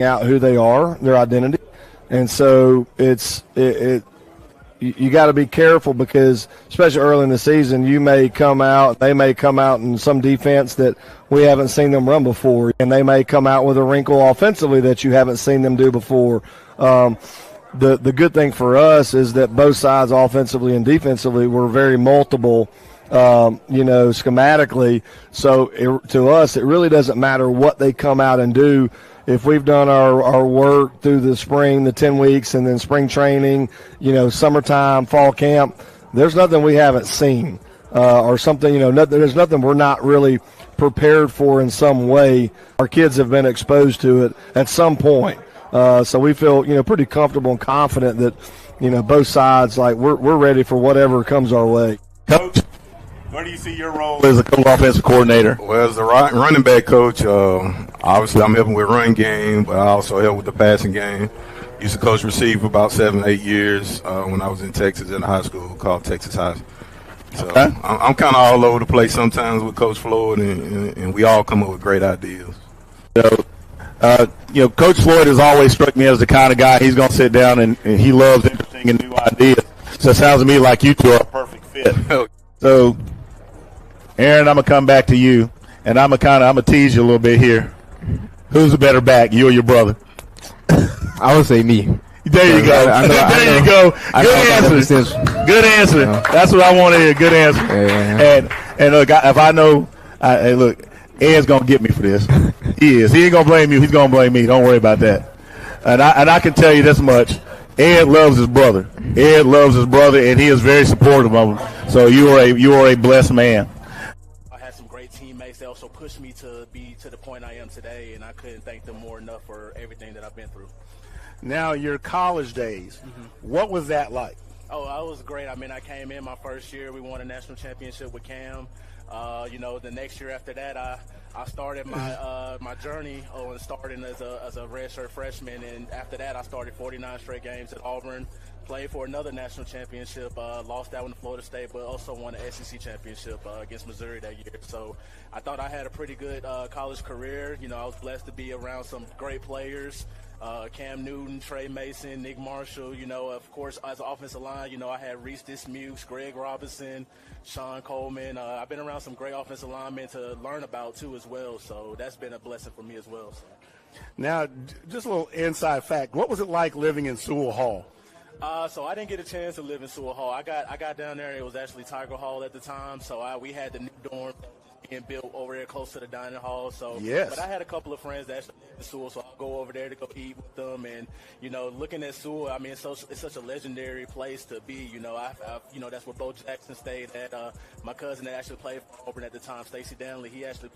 out who they are, their identity. And so you got to be careful because, especially early in the season, they may come out in some defense that we haven't seen them run before, and they may come out with a wrinkle offensively that you haven't seen them do before. The good thing for us is that both sides, offensively and defensively, were very multiple, schematically. So to us, it really doesn't matter what they come out and do. If we've done our work through the spring, the 10 weeks, and then spring training, summertime, fall camp, there's nothing we haven't seen or something, there's nothing we're not really prepared for in some way. Our kids have been exposed to it at some point. So we feel, pretty comfortable and confident that, both sides, we're ready for whatever comes our way. Coach, where do you see your role as a co-offensive coordinator? Well, as the running back coach, obviously I'm helping with run game, but I also help with the passing game. Used to coach receiver about 7-8 years when I was in Texas in a high school called Texas High. So okay. I'm kind of all over the place sometimes with Coach Floyd, and we all come up with great ideas. So, Coach Floyd has always struck me as the kind of guy he's going to sit down and he loves interesting and new ideas. So it sounds to me like you two are a perfect fit. So, Aaron, I'm going to come back to you, and I'm going to tease you a little bit here. Who's the better back, you or your brother? I would say me. There you go. There you go. Good answer. Good answer. That's what I want to hear. Good answer. Yeah. And look, if I know, hey, look, Ed's gonna get me for this. He is. He ain't gonna blame you. He's gonna blame me. Don't worry about that. And I can tell you this much: Ed loves his brother. Ed loves his brother, and he is very supportive of him. So you are a blessed man. I had some great teammates. They also pushed me to be to the point I am today, and I couldn't thank them more enough for everything that I've been through. Now, your college days, what was that like? Oh, it was great. I mean, I came in my first year. We won a national championship with Cam. The next year after that, I started my journey on starting as a redshirt freshman, and after that, I started 49 straight games at Auburn. Played for another national championship, lost that one to Florida State, but also won the SEC championship against Missouri that year. So I thought I had a pretty good college career. I was blessed to be around some great players. Cam Newton, Trey Mason, Nick Marshall, of course, as an offensive line, I had Reese Dismukes, Greg Robinson, Sean Coleman. I've been around some great offensive linemen to learn about, too, as well. So that's been a blessing for me as well. So. Now, just a little inside fact. What was it like living in Sewell Hall? So I didn't get a chance to live in Sewell Hall. I got down there. It was actually Tiger Hall at the time. So we had the new dorm being built over there close to the dining hall. So, yes. But I had a couple of friends that actually lived in Sewell, so I'll go over there to go eat with them. And looking at Sewell, I mean, it's such a legendary place to be. That's where Bo Jackson stayed at. My cousin that actually played for Auburn at the time, Stacey Danley, he actually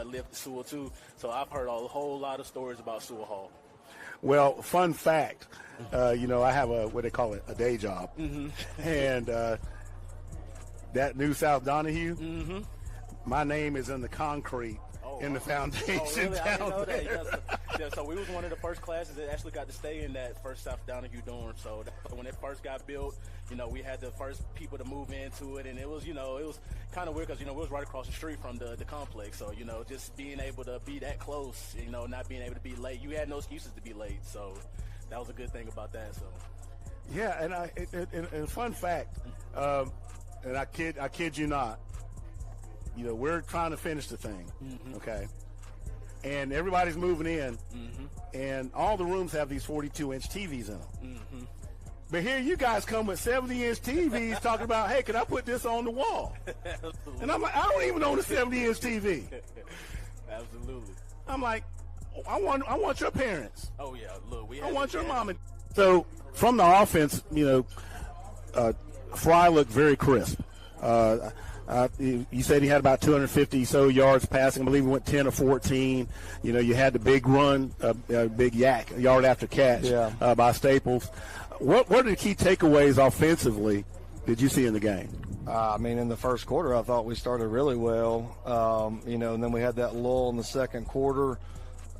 lived in Sewell too. So I've heard a whole lot of stories about Sewell Hall. Well, fun fact, I have what they call a day job, and that New South Donahue. My name is in the concrete in the foundation. Oh, really? I didn't know there. that. So we was one of the first classes that actually got to stay in that first South Donahue dorm. So when it first got built, we had the first people to move into it, and it was kind of weird because we was right across the street from the complex. So just being able to be that close, not being able to be late, you had no excuses to be late. So that was a good thing about that. So yeah, and fun fact, and I kid you not. We're trying to finish the thing, okay? And everybody's moving in, and all the rooms have these 42-inch TVs in them. But here you guys come with 70-inch TVs talking about, hey, can I put this on the wall? And I'm like, I don't even own a 70-inch TV. Absolutely. I'm like, I want your parents. Oh, yeah, look. I want your mom. So from the offense, Fry looked very crisp. You said he had about 250 so yards passing. I believe he went 10 or 14. You had the big run, big yak, yard after catch by Staples. What are the key takeaways offensively did you see in the game? In the first quarter, I thought we started really well. And then we had that lull in the second quarter,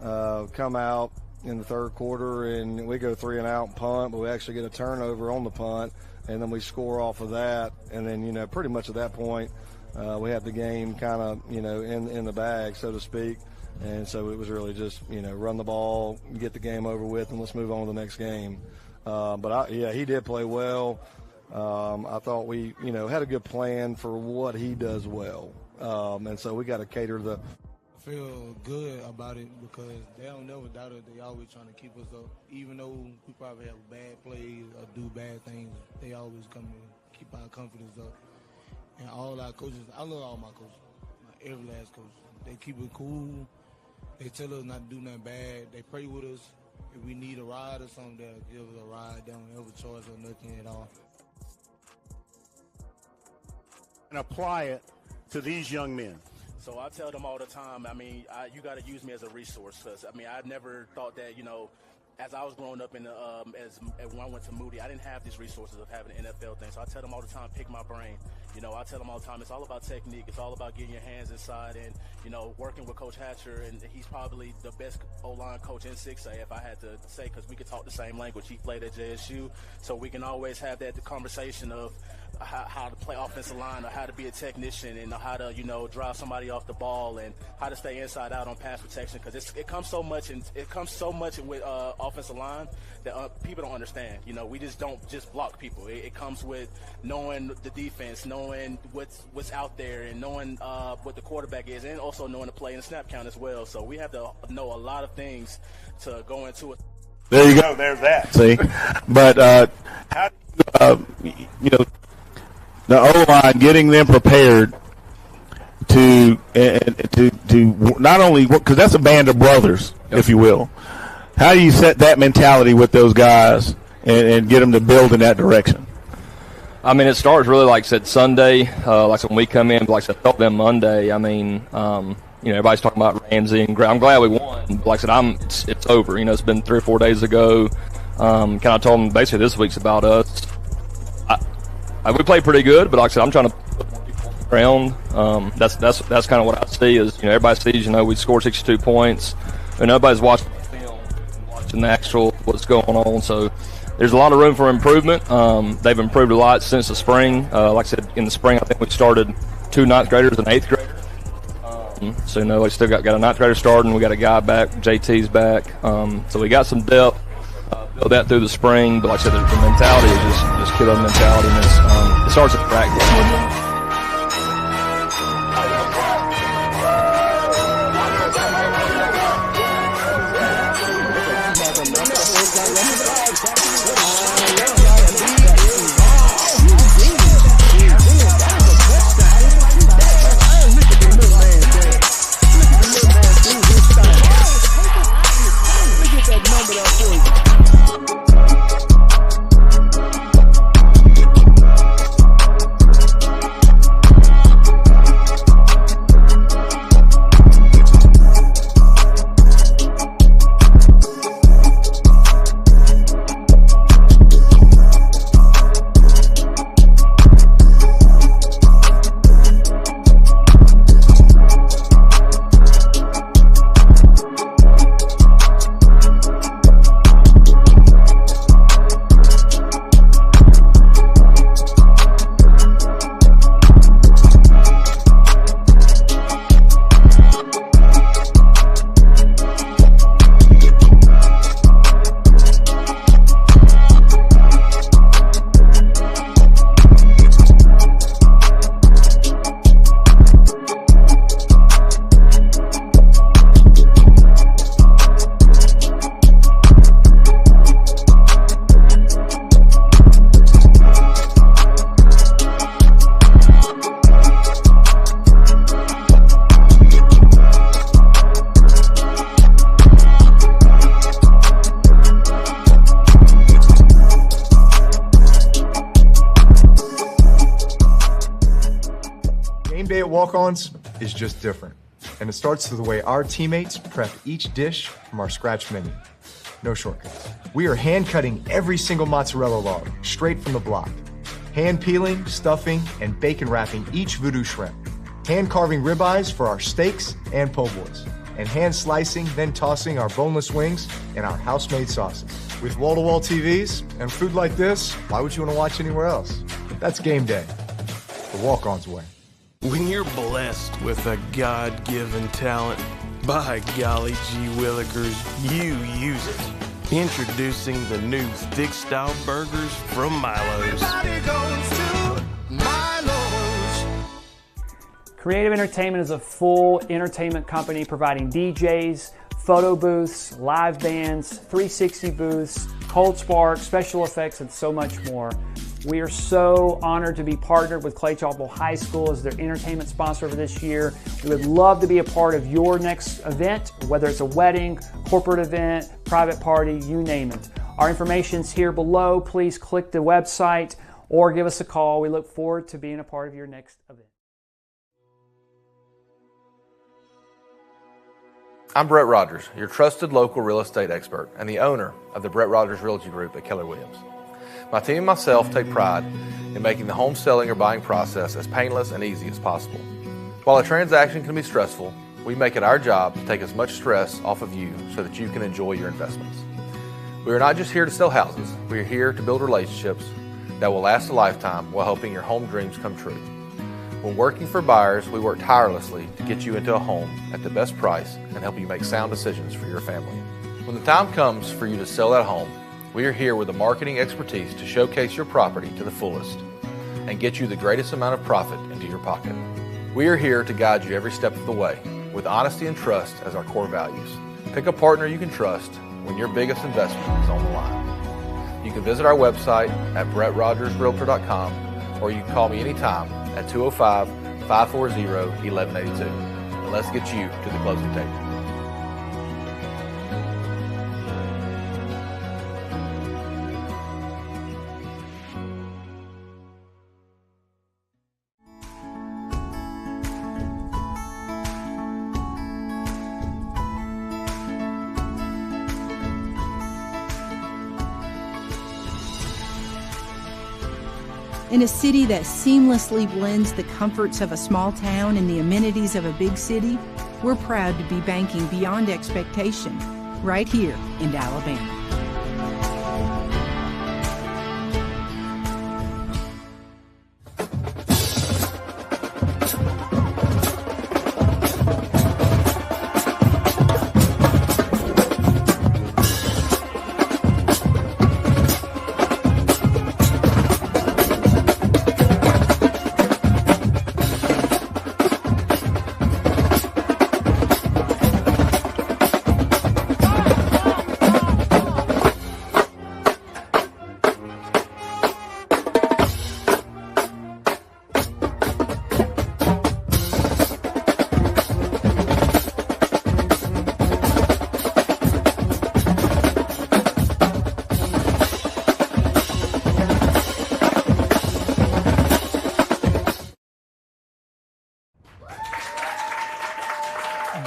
come out in the third quarter, and we go 3-and-out and punt, but we actually get a turnover on the punt. And then we score off of that, and then pretty much at that point, we had the game kind of in the bag, so to speak. And so it was really just, run the ball, get the game over with, and let's move on to the next game. He did play well. I thought we, had a good plan for what he does well. And so we got to cater to the. I feel good about it because they don't never doubt it. They always trying to keep us up. Even though we probably have bad plays or do bad things, they always come and keep our confidence up. And all our coaches, I love all my coaches, every last coach. They keep it cool. They tell us not to do nothing bad. They pray with us. If we need a ride or something, they'll give us a ride. They don't ever charge us nothing at all. And apply it to these young men. So I tell them all the time, you got to use me as a resource because, I never thought that, as I was growing up when I went to Moody, I didn't have these resources of having an NFL thing. So I tell them all the time, pick my brain. I tell them all the time, it's all about technique. It's all about getting your hands inside and, working with Coach Hatcher. And he's probably the best O-line coach in 6A, if I had to say, because we could talk the same language. He played at JSU. So we can always have the conversation of how to play offensive line or how to be a technician and how to, drive somebody off the ball and how to stay inside out on pass protection. Because it comes so much with offensive line that people don't understand. We just don't just block people. It comes with knowing the defense, knowing what's out there, and knowing what the quarterback is, and also knowing the play and the snap count as well. So we have to know a lot of things to go into it. There you go. There's that. See, but how do the O-line, getting them prepared to not only, because that's a band of brothers, if you will. How do you set that mentality with those guys and get them to build in that direction? It starts really, like I said, Sunday. Like when we come in, like I said, I felt them Monday. Everybody's talking about Ramsey and I'm glad we won. But like I said, it's over. It's been 3 or 4 days ago. Kind of told them basically this week's about us. We played pretty good, but like I said, I'm trying to put more people on the ground. That's kind of what I see is, everybody sees, we scored 62 points, and nobody's watching the film, watching the actual what's going on. So there's a lot of room for improvement. They've improved a lot since the spring. Like I said, in the spring, I think we started 2 9th graders and 8th graders. So, we still got a 9th grader starting. We got a guy back, JT's back. So we got some depth. Build that through the spring, but like I said, the mentality is just killer mentality, and it starts at practice. Walk-Ons is just different, and it starts with the way our teammates prep each dish from our scratch menu. No shortcuts. We are hand-cutting every single mozzarella log straight from the block, hand-peeling, stuffing, and bacon wrapping each voodoo shrimp, hand-carving ribeyes for our steaks and po' boys, and hand-slicing, then tossing our boneless wings in our house-made sauces. With wall-to-wall TVs and food like this, why would you want to watch anywhere else? That's game day, the Walk-Ons way. When you're blessed with a God-given talent, By golly gee willikers, you use it. Introducing the new thick style burgers from Milo's. Everybody goes to Milo's. Creative Entertainment is a full entertainment company providing DJs, photo booths, live bands, 360 booths, cold spark, special effects, and so much more. We are so honored to be partnered with Clay Chalkville High School as their entertainment sponsor for this year. We would love to be a part of your next event, whether it's a wedding, corporate event, private party, you name it. Our information's here below. Please click the website or give us a call. We look forward to being a part of your next event. I'm Brett Rogers, your trusted local real estate expert and the owner of the Brett Rogers Realty Group at Keller Williams. My team and myself take pride in making the home selling or buying process as painless and easy as possible. While a transaction can be stressful, we make it our job to take as much stress off of you so that you can enjoy your investments. We are not just here to sell houses, we are here to build relationships that will last a lifetime while helping your home dreams come true. When working for buyers, we work tirelessly to get you into a home at the best price and help you make sound decisions for your family. When the time comes for you to sell that home, we are here with the marketing expertise to showcase your property to the fullest and get you the greatest amount of profit into your pocket. We are here to guide you every step of the way with honesty and trust as our core values. Pick a partner you can trust when your biggest investment is on the line. You can visit our website at brettrogersrealtor.com or you can call me anytime at 205-540-1182. And let's get you to the closing table. In a city that seamlessly blends the comforts of a small town and the amenities of a big city, we're proud to be banking beyond expectation right here in Alabama.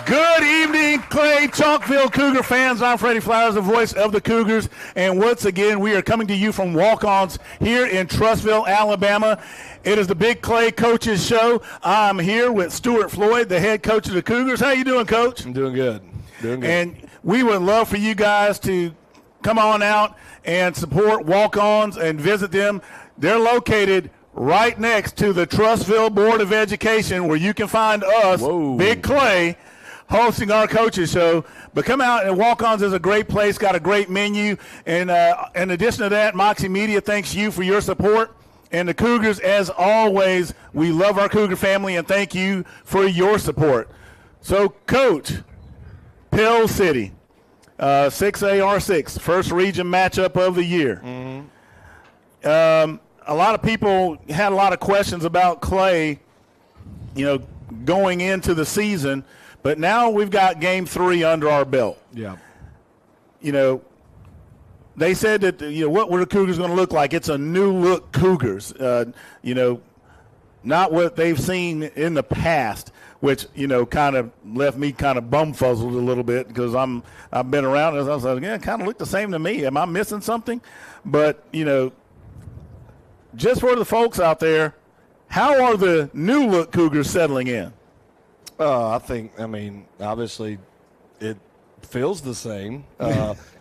Good evening, Clay Chalkville Cougar fans. I'm Freddie Flowers, the voice of the Cougars. And once again, we are coming to you from Walk-Ons here in Trussville, Alabama. It is the Big Clay Coaches Show. I'm here with Stuart Floyd, the head coach of the Cougars. How you doing, Coach? I'm doing good. Doing good. And we would love for you guys to come on out and support Walk-Ons and visit them. They're located right next to the Trussville Board of Education, where you can find us, Big Clay, hosting our coaches show. But come out, and Walk-Ons is a great place, got a great menu. And in addition to that, Moxie Media thanks you for your support. And the Cougars, as always, we love our Cougar family, and thank you for your support. So, Coach, Pell City, 6AR6, first region matchup of the year. A lot of people had a lot of questions about Clay, going into the season. But now we've got game 3 under our belt. Yeah. They said that, what were the Cougars going to look like? It's a new look Cougars, not what they've seen in the past, which, kind of left me kind of bumfuzzled a little bit because I've been around and I was like, yeah, it kind of looked the same to me. Am I missing something? But, just for the folks out there, how are the new look Cougars settling in? Obviously, it feels the same.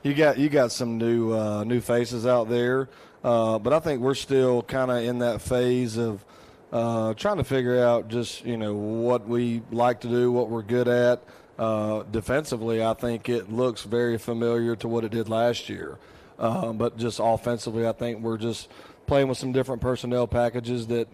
You got some new faces out there, but I think we're still kind of in that phase of trying to figure out just what we like to do, what we're good at. Defensively, I think it looks very familiar to what it did last year. But just offensively, I think we're just playing with some different personnel packages that,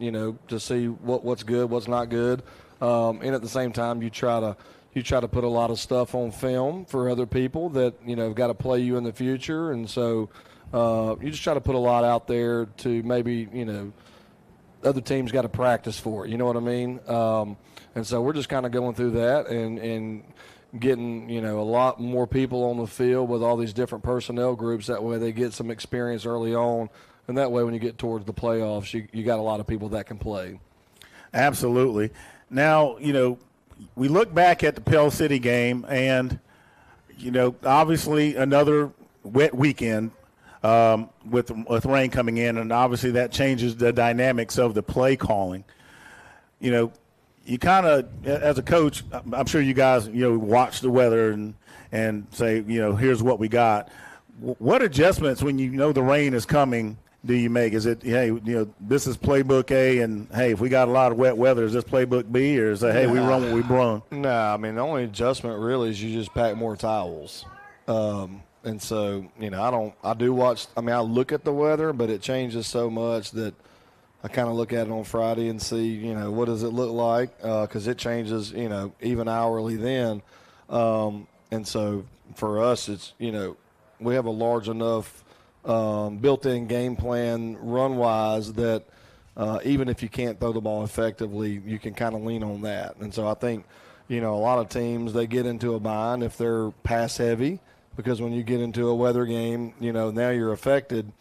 to see what's good, what's not good. And at the same time, you try to put a lot of stuff on film for other people that, have got to play you in the future. And so you just try to put a lot out there to maybe, other teams got to practice for it. You know what I mean? And so we're just kind of going through that and getting, a lot more people on the field with all these different personnel groups. That way they get some experience early on. And that way when you get towards the playoffs, you got a lot of people that can play. Absolutely. Now, we look back at the Pell City game and, obviously another wet weekend with rain coming in, and obviously that changes the dynamics of the play calling. You kind of, as a coach, I'm sure you guys, watch the weather and say, here's what we got. What adjustments when the rain is coming do you make? Is it, hey, this is playbook A, and, hey, if we got a lot of wet weather, is this playbook B, or is it, hey, we run what we run? No, I mean, the only adjustment really is you just pack more towels. And so, I look at the weather, but it changes so much that I kind of look at it on Friday and see, what does it look like? Because it changes, even hourly then. And so for us, it's, we have a large enough built-in game plan run-wise that even if you can't throw the ball effectively, you can kind of lean on that. And so I think, a lot of teams, they get into a bind if they're pass-heavy, because when you get into a weather game, now you're affected.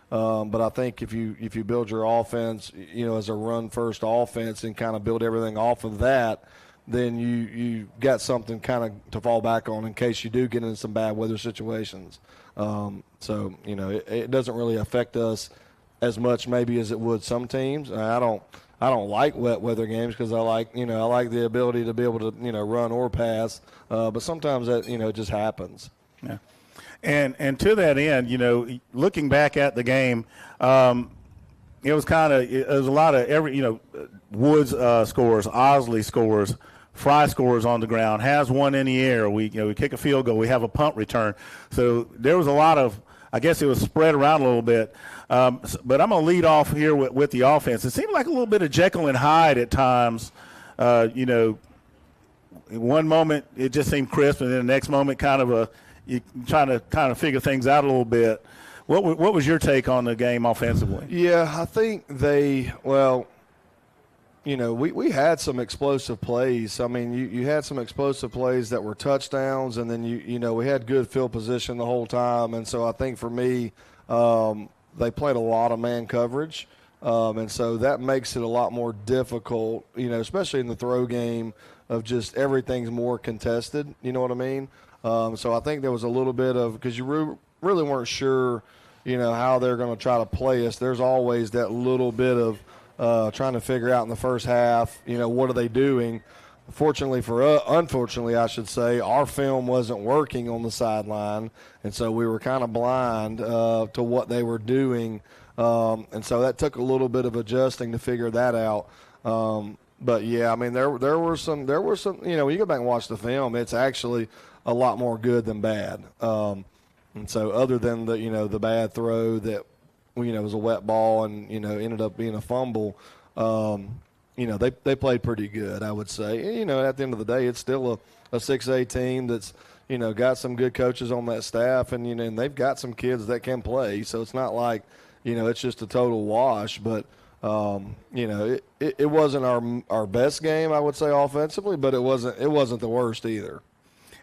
But I think if you build your offense, as a run-first offense and kind of build everything off of that, then you got something kind of to fall back on in case you do get into some bad weather situations. So, it doesn't really affect us as much maybe as it would some teams. I don't like wet weather games because I like the ability to be able to, run or pass. But sometimes that, it just happens. Yeah. And to that end, looking back at the game, it was a lot of Woods scores, Osley scores, Fry scores on the ground, has one in the air. We kick a field goal. We have a punt return. So there was a lot of, I guess it was spread around a little bit. But I'm going to lead off here with the offense. It seemed like a little bit of Jekyll and Hyde at times. In one moment it just seemed crisp, and then the next moment you're trying to kind of figure things out a little bit. What was your take on the game offensively? Yeah, I think we had some explosive plays. I mean, you had some explosive plays that were touchdowns, and then we had good field position the whole time. And so I think for me, they played a lot of man coverage, and so that makes it a lot more difficult. Especially in the throw game of just everything's more contested. You know what I mean? So I think there was a little bit of, because you really weren't sure, how they're going to try to play us. There's always that little bit of trying to figure out in the first half, what are they doing? Unfortunately, I should say, our film wasn't working on the sideline, and so we were kind of blind to what they were doing. And so that took a little bit of adjusting to figure that out. But yeah, I mean, there were some, when you go back and watch the film, it's actually a lot more good than bad. And so other than the bad throw that, was a wet ball and, ended up being a fumble, they played pretty good, I would say. And, at the end of the day, it's still a 6A team that's, got some good coaches on that staff, and, and they've got some kids that can play. So it's not like, it's just a total wash. But, it wasn't our best game, I would say, offensively, but it wasn't the worst either.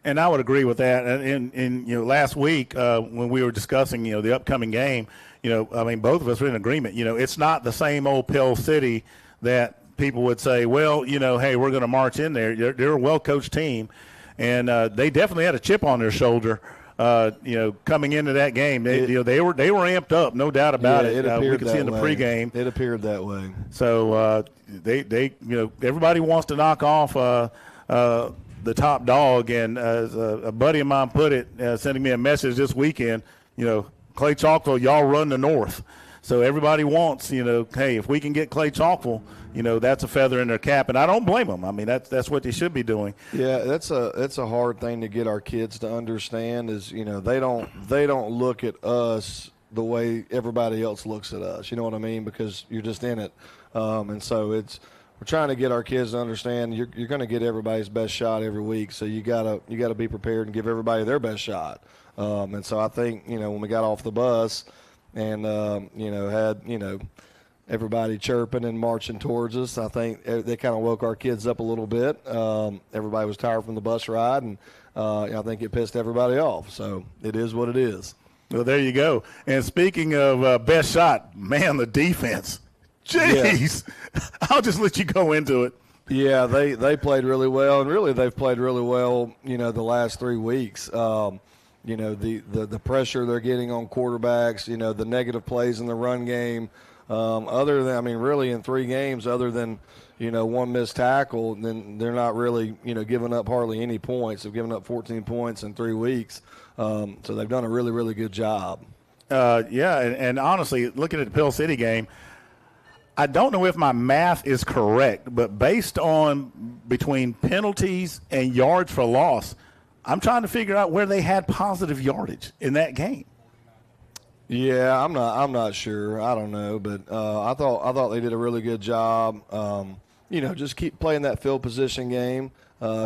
And I would agree with that. And last week when we were discussing, the upcoming game, both of us were in agreement. It's not the same old Pell City that people would say, well, hey, we're going to march in there. They're a well-coached team, and they definitely had a chip on their shoulder. Coming into that game, they were amped up, no doubt about it. We could see in the pregame. It appeared that way. So they everybody wants to knock off the top dog, and as a buddy of mine put it, sending me a message this weekend, Clay Chalkville, y'all run the North. So everybody wants, hey, if we can get Clay Chalkville, that's a feather in their cap, and I don't blame them. I mean, that's what they should be doing. Yeah, that's a hard thing to get our kids to understand is, they don't look at us the way everybody else looks at us. You know what I mean? Because you're just in it. And so we're trying to get our kids to understand you're going to get everybody's best shot every week. So you gotta be prepared and give everybody their best shot. And so I think, when we got off the bus and, had, everybody chirping and marching towards us, I think they kind of woke our kids up a little bit. Everybody was tired from the bus ride, and I think it pissed everybody off. So it is what it is. Well, there you go. And speaking of best shot, man, the defense. Jeez. Yeah. I'll just let you go into it. Yeah, they played really well, and really they've played really well, the last 3 weeks. The pressure they're getting on quarterbacks, the negative plays in the run game. Really in 3 games, other than, one missed tackle, then they're not really, giving up hardly any points. They've given up 14 points in 3 weeks. So they've done a really, really good job. And honestly, looking at the Pill City game, I don't know if my math is correct, but based on between penalties and yards for loss, I'm trying to figure out where they had positive yardage in that game. Yeah, I'm not sure. I don't know, but I thought they did a really good job. Just keep playing that field position game,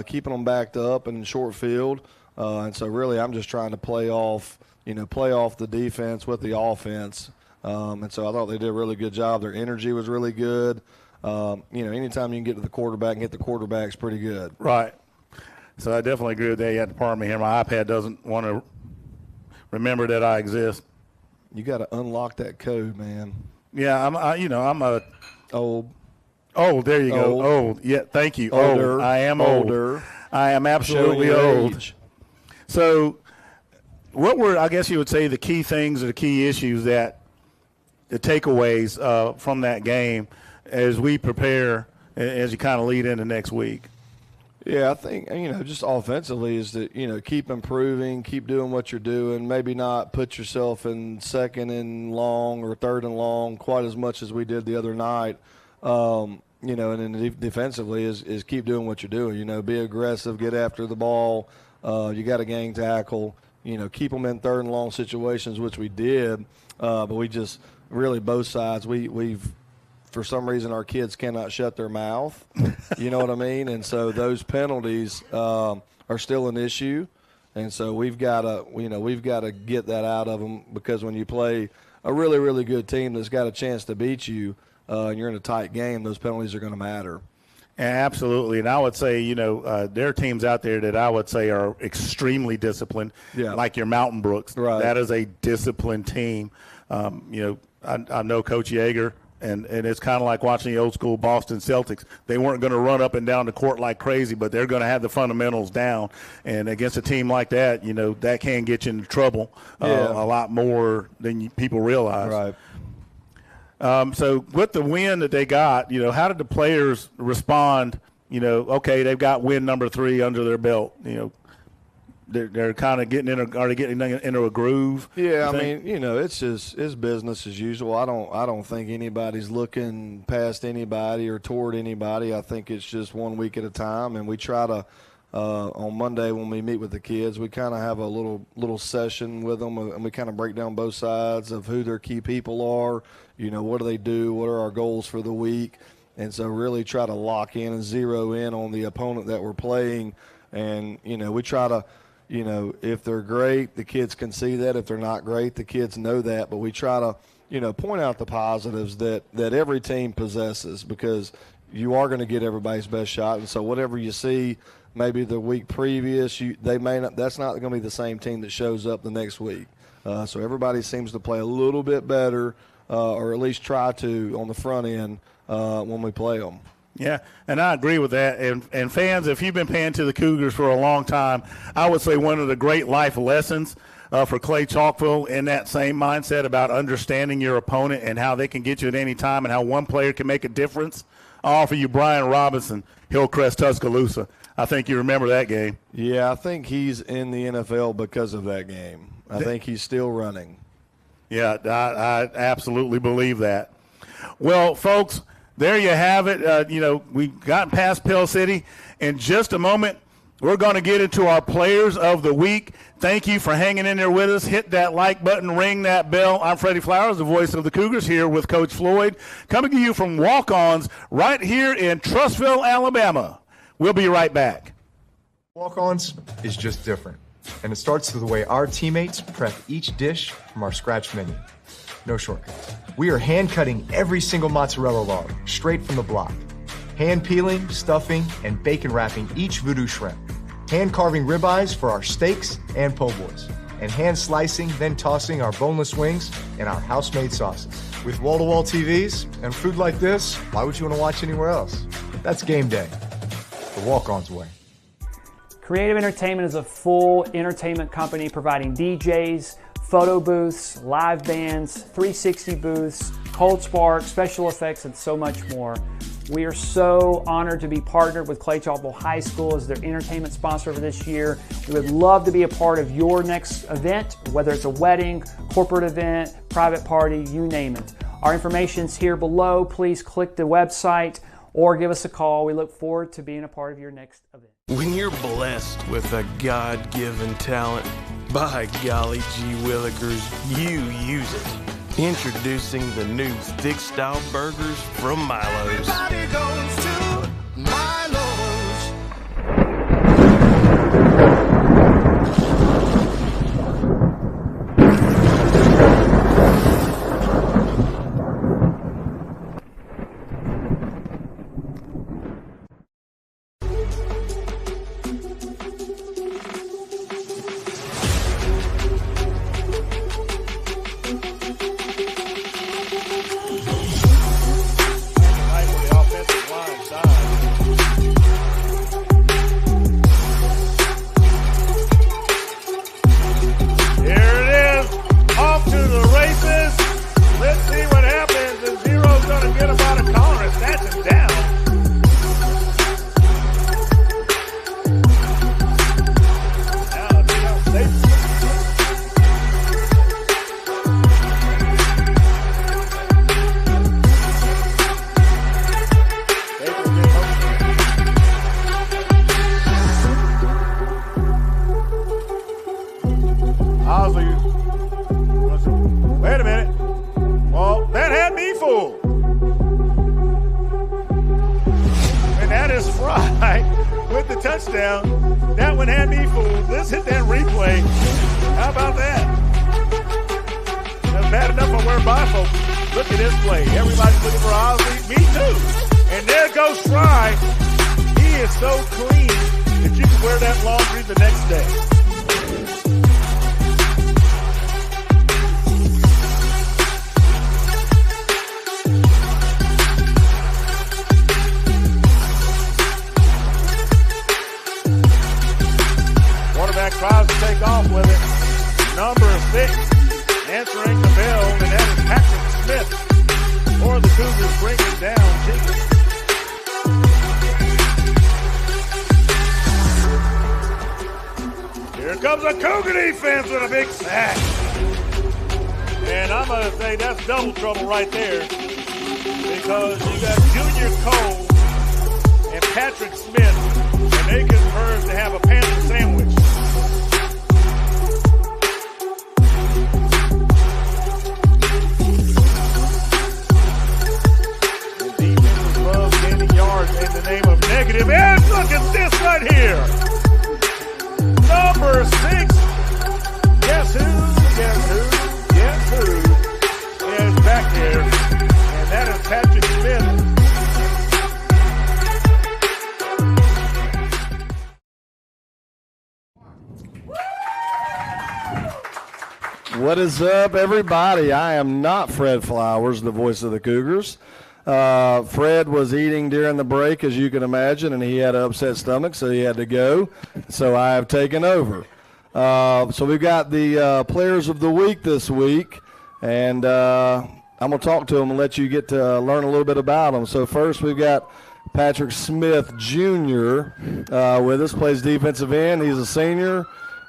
keeping them backed up and in short field. And so really, I'm just trying to play off the defense with the offense. And so I thought they did a really good job. Their energy was really good. Anytime you can get to the quarterback and hit the quarterback's pretty good. Right. So I definitely agree with that. You had to pardon me here. My iPad doesn't want to remember that I exist. You got to unlock that code, man. Yeah, I'm a old. Oh, there you go. Old. Yeah, thank you. Older. Old. I am older. Old. I am absolutely old. Age. So what were, I guess you would say, the key things or the key issues the takeaways from that game as we prepare, as you kind of lead into next week? Yeah, I think, just offensively is that, keep improving, keep doing what you're doing, maybe not put yourself in second and long or third and long quite as much as we did the other night. And then defensively is keep doing what you're doing. Be aggressive, get after the ball. You got to gang tackle. Keep them in third and long situations, which we did. But we just really both sides. We've for some reason our kids cannot shut their mouth. You know what I mean? And so those penalties are still an issue. And so we've got to get that out of them, because when you play a really, really good team that's got a chance to beat you, and you're in a tight game, those penalties are going to matter. Absolutely. And I would say, there are teams out there that I would say are extremely disciplined, like your Mountain Brooks. Right. That is a disciplined team. I know Coach Yeager, and it's kind of like watching the old school Boston Celtics. They weren't going to run up and down the court like crazy, but they're going to have the fundamentals down. And against a team like that, that can get you into trouble a lot more than people realize. Right. So with the win that they got, how did the players respond? Okay, they've got win number 3 under their belt. They're kind of getting into a groove. Yeah, it's business as usual. I don't think anybody's looking past anybody or toward anybody. I think it's just 1 week at a time, and we try to. On Monday when we meet with the kids, we kind of have a little session with them, and we kind of break down both sides of who their key people are. What do they do? What are our goals for the week? And so really try to lock in and zero in on the opponent that we're playing. And, we try to, if they're great, the kids can see that. If they're not great, the kids know that. But we try to, point out the positives that every team possesses, because you are going to get everybody's best shot. And so whatever you see maybe the week previous, that's not going to be the same team that shows up the next week. So everybody seems to play a little bit better, or at least try to on the front end when we play them. Yeah, and I agree with that. And fans, if you've been paying to the Cougars for a long time, I would say one of the great life lessons for Clay Chalkville in that same mindset about understanding your opponent and how they can get you at any time and how one player can make a difference. I offer you Brian Robinson, Hillcrest, Tuscaloosa. I think you remember that game. Yeah, I think he's in the NFL because of that game. I think he's still running. Yeah, I absolutely believe that. Well, folks, there you have it. We've gotten past Pell City. In just a moment, we're going to get into our Players of the Week. Thank you for hanging in there with us. Hit that like button, ring that bell. I'm Freddie Flowers, the voice of the Cougars, here with Coach Floyd, coming to you from Walk-Ons right here in Trussville, Alabama. We'll be right back. Walk-Ons is just different, and it starts with the way our teammates prep each dish from our scratch menu. No shortcuts. We are hand-cutting every single mozzarella log straight from the block. Hand-peeling, stuffing, and bacon-wrapping each voodoo shrimp. Hand-carving ribeyes for our steaks and po' boys. And hand-slicing, then tossing our boneless wings and our house-made sauces. With wall-to-wall TVs and food like this, why would you want to watch anywhere else? That's game day. The Walk-Ons way. Creative Entertainment is a full entertainment company providing DJs, photo booths, live bands, 360 booths, cold spark, special effects, and so much more. We are so honored to be partnered with Clay Chalkville High School as their entertainment sponsor for this year. We would love to be a part of your next event, whether it's a wedding, corporate event, private party, you name it. Our information is here below. Please click the website or give us a call. We look forward to being a part of your next event. When you're blessed with a God-given talent, by golly gee willikers, you use it. Introducing the new thick style burgers from Milo's. Everybody goes to Milo's. Wait a minute. Well, that had me fooled. And that is Fry with the touchdown. That one had me fooled. Let's hit that replay. How about that? That's bad enough I wear bifocals. Look at this play. Everybody's looking for Ozzie. Me too. And there goes Fry. He is so clean that you can wear that laundry the next day. Tries to take off with it. Number 6 answering the bell, and that is Patrick Smith. For the Cougars bringing down Jenkins. Here comes a Cougar defense with a big sack. And I'm going to say that's double trouble right there, because you got Junior Cole and Patrick Smith, and they converge to have a Panther sandwich. In the name of negative. And look at this right here. Number 6. Guess who? Guess who? Guess who is back there? And that is Patrick Smith. What is up, everybody? I am not Fred Flowers, the voice of the Cougars. Fred was eating during the break, as you can imagine, and he had an upset stomach, so he had to go. So I have taken over. So we've got the Players of the Week this week, and I'm going to talk to them and let you get to learn a little bit about them. So first we've got Patrick Smith Jr. With us, plays defensive end. He's a senior,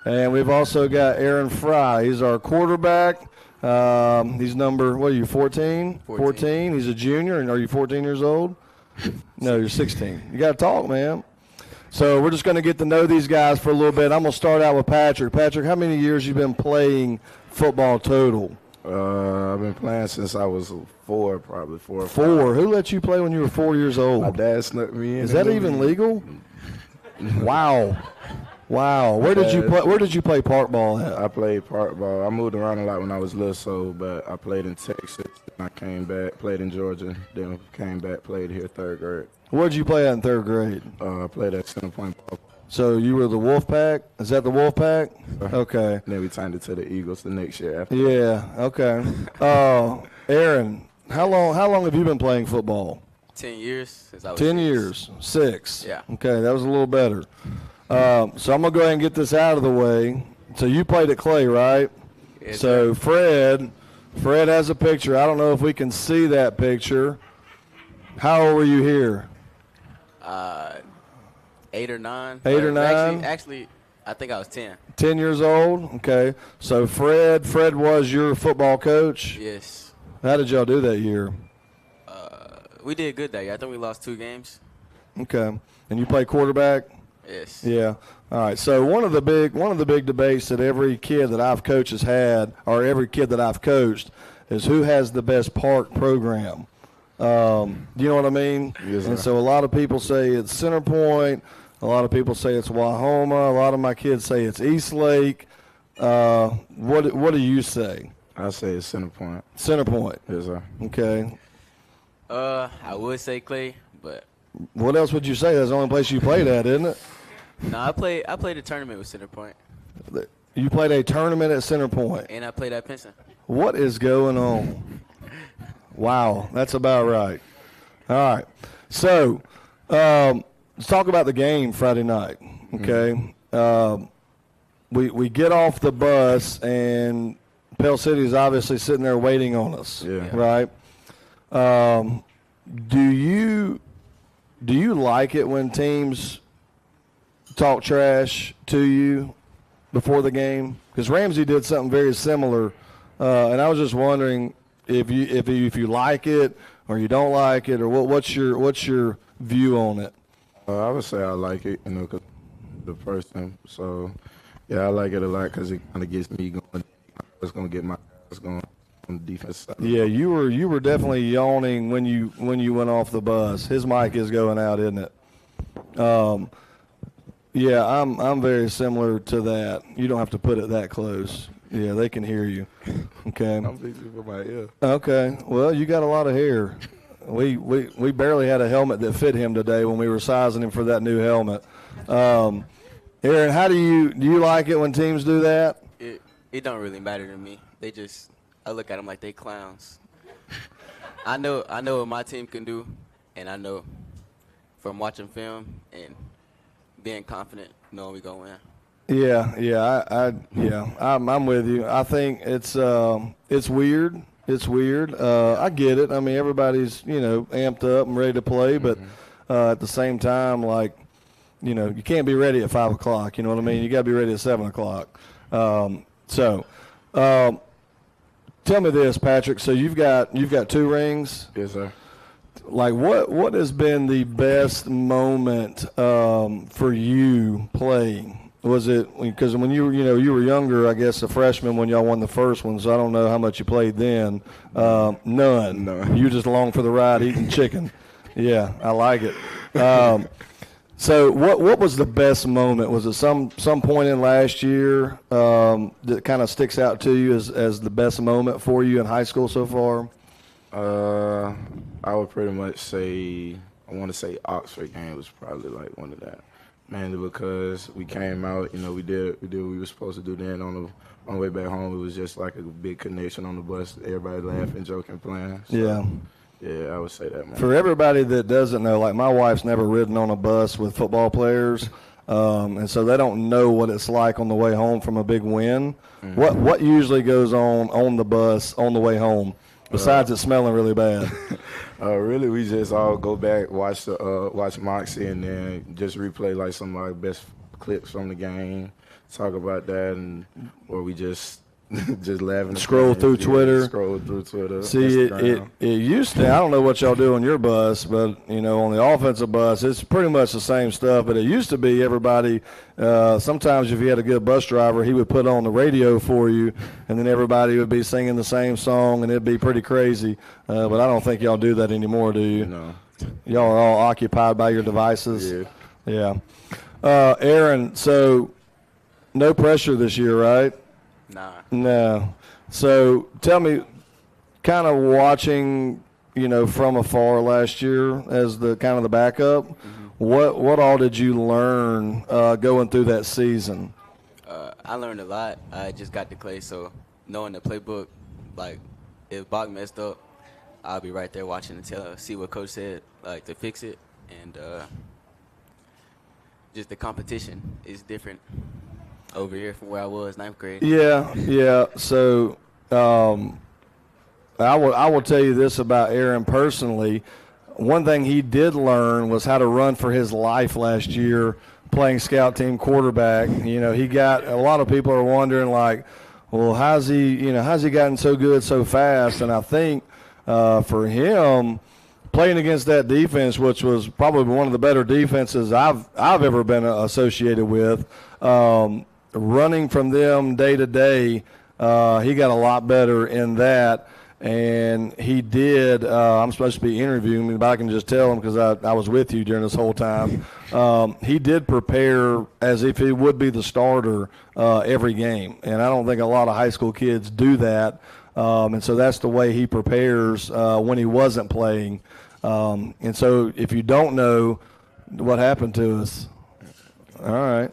And we've also got Aaron Fry. He's our quarterback. He's number, what are you, 14? 14. He's a junior. And are you 14 years old? No, you're 16. You got to talk, man. So we're just going to get to know these guys for a little bit. I'm going to start out with Patrick. Patrick, how many years you been playing football total? I've been playing since I was 4, probably 4 or 5. 4. Who let you play when you were 4 years old? My dad snuck me in. Is that even legal? Wow. Where did you play park ball at? I played park ball. I moved around a lot when I was little, but I played in Texas. Then I came back, played in Georgia. Then came back, played here 3rd grade. Where did you play at in 3rd grade? I played at Center Point Ball. So you were the Wolfpack? Is that the Wolfpack? Okay. Then we turned it to the Eagles the next year after. Yeah. Okay. Aaron, how long have you been playing football? 10 years since I was 10 6. years. 6. Yeah. Okay, that was a little better. So I'm gonna go ahead and get this out of the way. So you played at Clay, right? Yes, so Fred has a picture. I don't know if we can see that picture. How old were you here? 8 or 9. 8 or 9? Actually, I think I was 10. 10 years old? Okay. So Fred was your football coach? Yes. How did y'all do that year? We did good that year. I think we lost 2 games. Okay. And you play quarterback? Yes. Yeah. All right. So one of the big debates that every kid that I've coached has had, or every kid that I've coached, is who has the best park program. Do you know what I mean? Yes, and sir. so a lot of people say it's Center Point. A lot of people say it's Wahoma. A lot of my kids say it's Eastlake. What do you say? I say it's Center Point. Center Point. Yes, sir. Okay. I would say Clay, but What else would you say? That's the only place you played at, isn't it? no, I played a tournament with Center Point, You played a tournament at Center Point. and I played at Pinson. What is going on? Wow, that's about right. All right. So let's talk about the game Friday night, okay? We get off the bus, and Pell City is obviously sitting there waiting on us, right? Do you like it when teams talk trash to you before the game? Because Ramsey did something very similar, and I was just wondering if you like it or you don't like it, or what's your view on it? I would say I like it, 'cause the person. So, yeah, I like it a lot because it kind of gets me going. It's going to get my guys going on the defense side. Yeah, you were definitely yawning when you went off the bus. His mic is going out, isn't it? Yeah, I'm very similar to that. You don't have to put it that close. Yeah, they can hear you. Okay. I'm fixing for my ear. Okay. Well, you got a lot of hair. We barely had a helmet that fit him today when we were sizing him for that new helmet. Aaron, how do you like it when teams do that? It don't really matter to me. I look at them like they clowns. I know what my team can do, and I know from watching film and being confident, knowing we gonna win. I'm with you. I think it's weird. It's weird. I get it. I mean, everybody's amped up and ready to play, but at the same time, you can't be ready at 5 o'clock. You know what I mean? You got to be ready at 7 o'clock. Tell me this, Patrick. So you've got 2 rings. Yes, sir. Like what has been the best moment for you playing? Was it because when you were younger, I guess a freshman when y'all won the first one, so I don't know how much you played then. None. No. You just along for the ride eating chicken. Yeah, I like it. So what was the best moment? Was it some point in last year that kind of sticks out to you as the best moment for you in high school so far? I would pretty much say, I want to say Oxford game was probably like one of that. Mainly because we came out, we did what we were supposed to do then on the way back home. It was just like a big connection on the bus. Everybody laughing, joking, playing. So, yeah, I would say that, man. For everybody that doesn't know, like my wife's never ridden on a bus with football players, and so they don't know what it's like on the way home from a big win. Mm-hmm. What usually goes on the bus on the way home, besides it smelling really bad? Really, we just all go back, watch Moxie, and then just replay like some of our best clips from the game. talk about that, and or we just laughing. Scroll through Twitter. Scroll through Twitter. See, it used to. I don't know what y'all do on your bus, but on the offensive bus, it's pretty much the same stuff. But it used to be everybody. Sometimes if you had a good bus driver, he would put on the radio for you, and then everybody would be singing the same song, and it'd be pretty crazy. But I don't think y'all do that anymore, do you? No. Y'all are all occupied by your devices. Yeah. Aaron, so no pressure this year, right? Nah. No. So tell me, kind of watching, from afar last year as the kind of the backup, what all did you learn going through that season? I learned a lot. I just got to Clay, so knowing the playbook, like if Bach messed up, I'll be right there watching and see what coach said, like to fix it, and just the competition is different over here from where I was 9th grade. Yeah. So I will tell you this about Aaron personally. One thing he did learn was how to run for his life last year playing scout team quarterback. He got a lot of people are wondering like, well, how's he gotten so good so fast? And I think for him, playing against that defense, which was probably one of the better defenses I've ever been associated with, running from them day to day, he got a lot better in that. And he did. I'm supposed to be interviewing him, but I can just tell him because I was with you during this whole time. He did prepare as if he would be the starter every game, and I don't think a lot of high school kids do that. And so that's the way he prepares when he wasn't playing. And so if you don't know what happened to us, all right.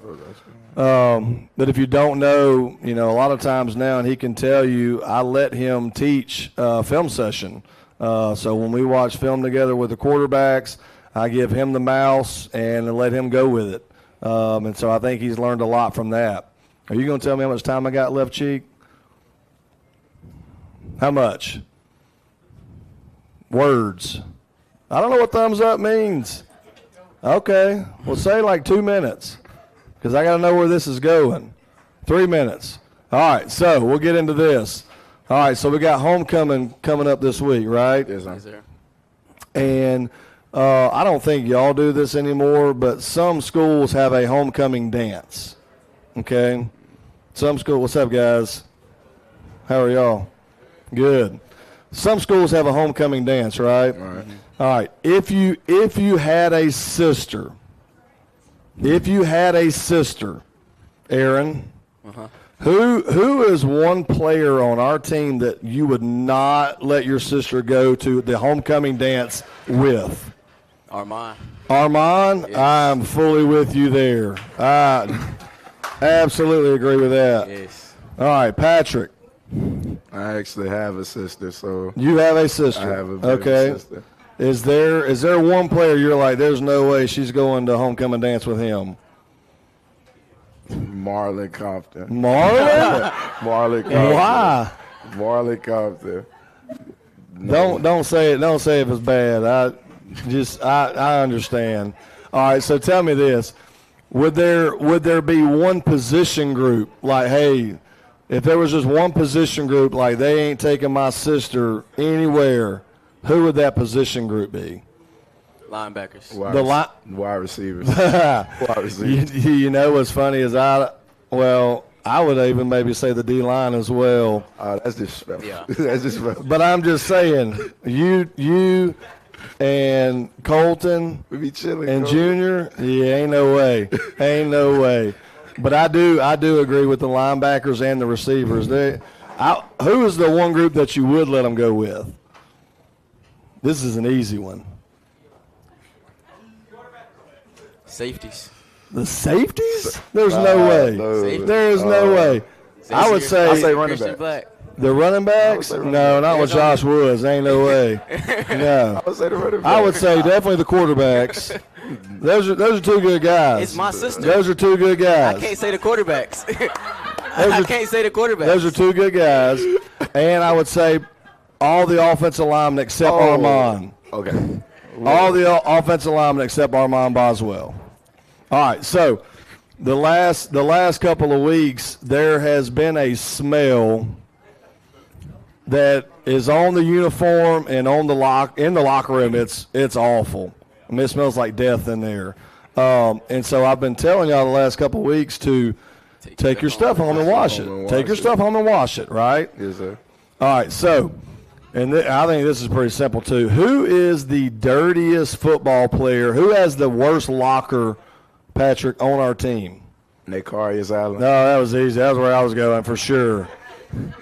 But if you don't know, a lot of times now, and he can tell you, I let him teach film session. So when we watch film together with the quarterbacks, I give him the mouse and let him go with it. And so I think he's learned a lot from that. Are you going to tell me how much time I got left, Cheek? How much? Words. I don't know what thumbs up means. Okay. Well, say like 2 minutes because I got to know where this is going. 3 minutes. All right. So we'll get into this. All right. So we got homecoming coming up this week, right? Yes, sir. And I don't think y'all do this anymore, but some schools have a homecoming dance. Okay? Some school. What's up, guys? How are y'all? Good. Some schools have a homecoming dance, right? All right. All right. If you had a sister, Aaron, who is one player on our team that you would not let your sister go to the homecoming dance with? Armand. Armand, yes. I'm fully with you there. I absolutely agree with that. Yes. All right, Patrick. I actually have a sister, so you have a sister. I have a baby sister. Is there one player you're like, there's no way she's going to homecoming dance with him? Marlon Compton. Marlon? Marlon Compton. Why? Marlon Compton. No. Don't say it. Don't say if it's bad. I understand. All right. So tell me this: would there be one position group like, hey, if there was just one position group like they ain't taking my sister anywhere, who would that position group be? Linebackers. Wide receivers. Wide receivers. You know what's funny is I would even maybe say the D-line as well. That's disrespectful. Yeah. That's disrespectful. But I'm just saying, you and Colton we be chilling, and Colton. Junior, ain't no way. Ain't no way. But I do agree with the linebackers and the receivers. Who is the one group that you would let them go with? This is an easy one. Safeties. The safeties? There's no way. No. There is no way. I would say running back. The running backs? No, not with Josh Woods. Ain't no way. No. I would say the running back. I would say definitely the quarterbacks. Those are two good guys. It's my sister. Those are two good guys. I can't say the quarterbacks. I can't say the quarterbacks. Those are two good guys. And I would say all the offensive linemen except Armand. Okay. All the offensive linemen except Armand Boswell. All right, so the last couple of weeks, there has been a smell that is on the uniform and on in the locker room. It's awful. I mean, it smells like death in there. And so I've been telling y'all the last couple of weeks to take your stuff home and wash it. Take your stuff home and wash it, right? Yes, sir. All right, so, and I think this is pretty simple, too. Who is the dirtiest football player? Who has the worst locker, Patrick, on our team? Nakarius Allen. No, that was easy. That was where I was going for sure.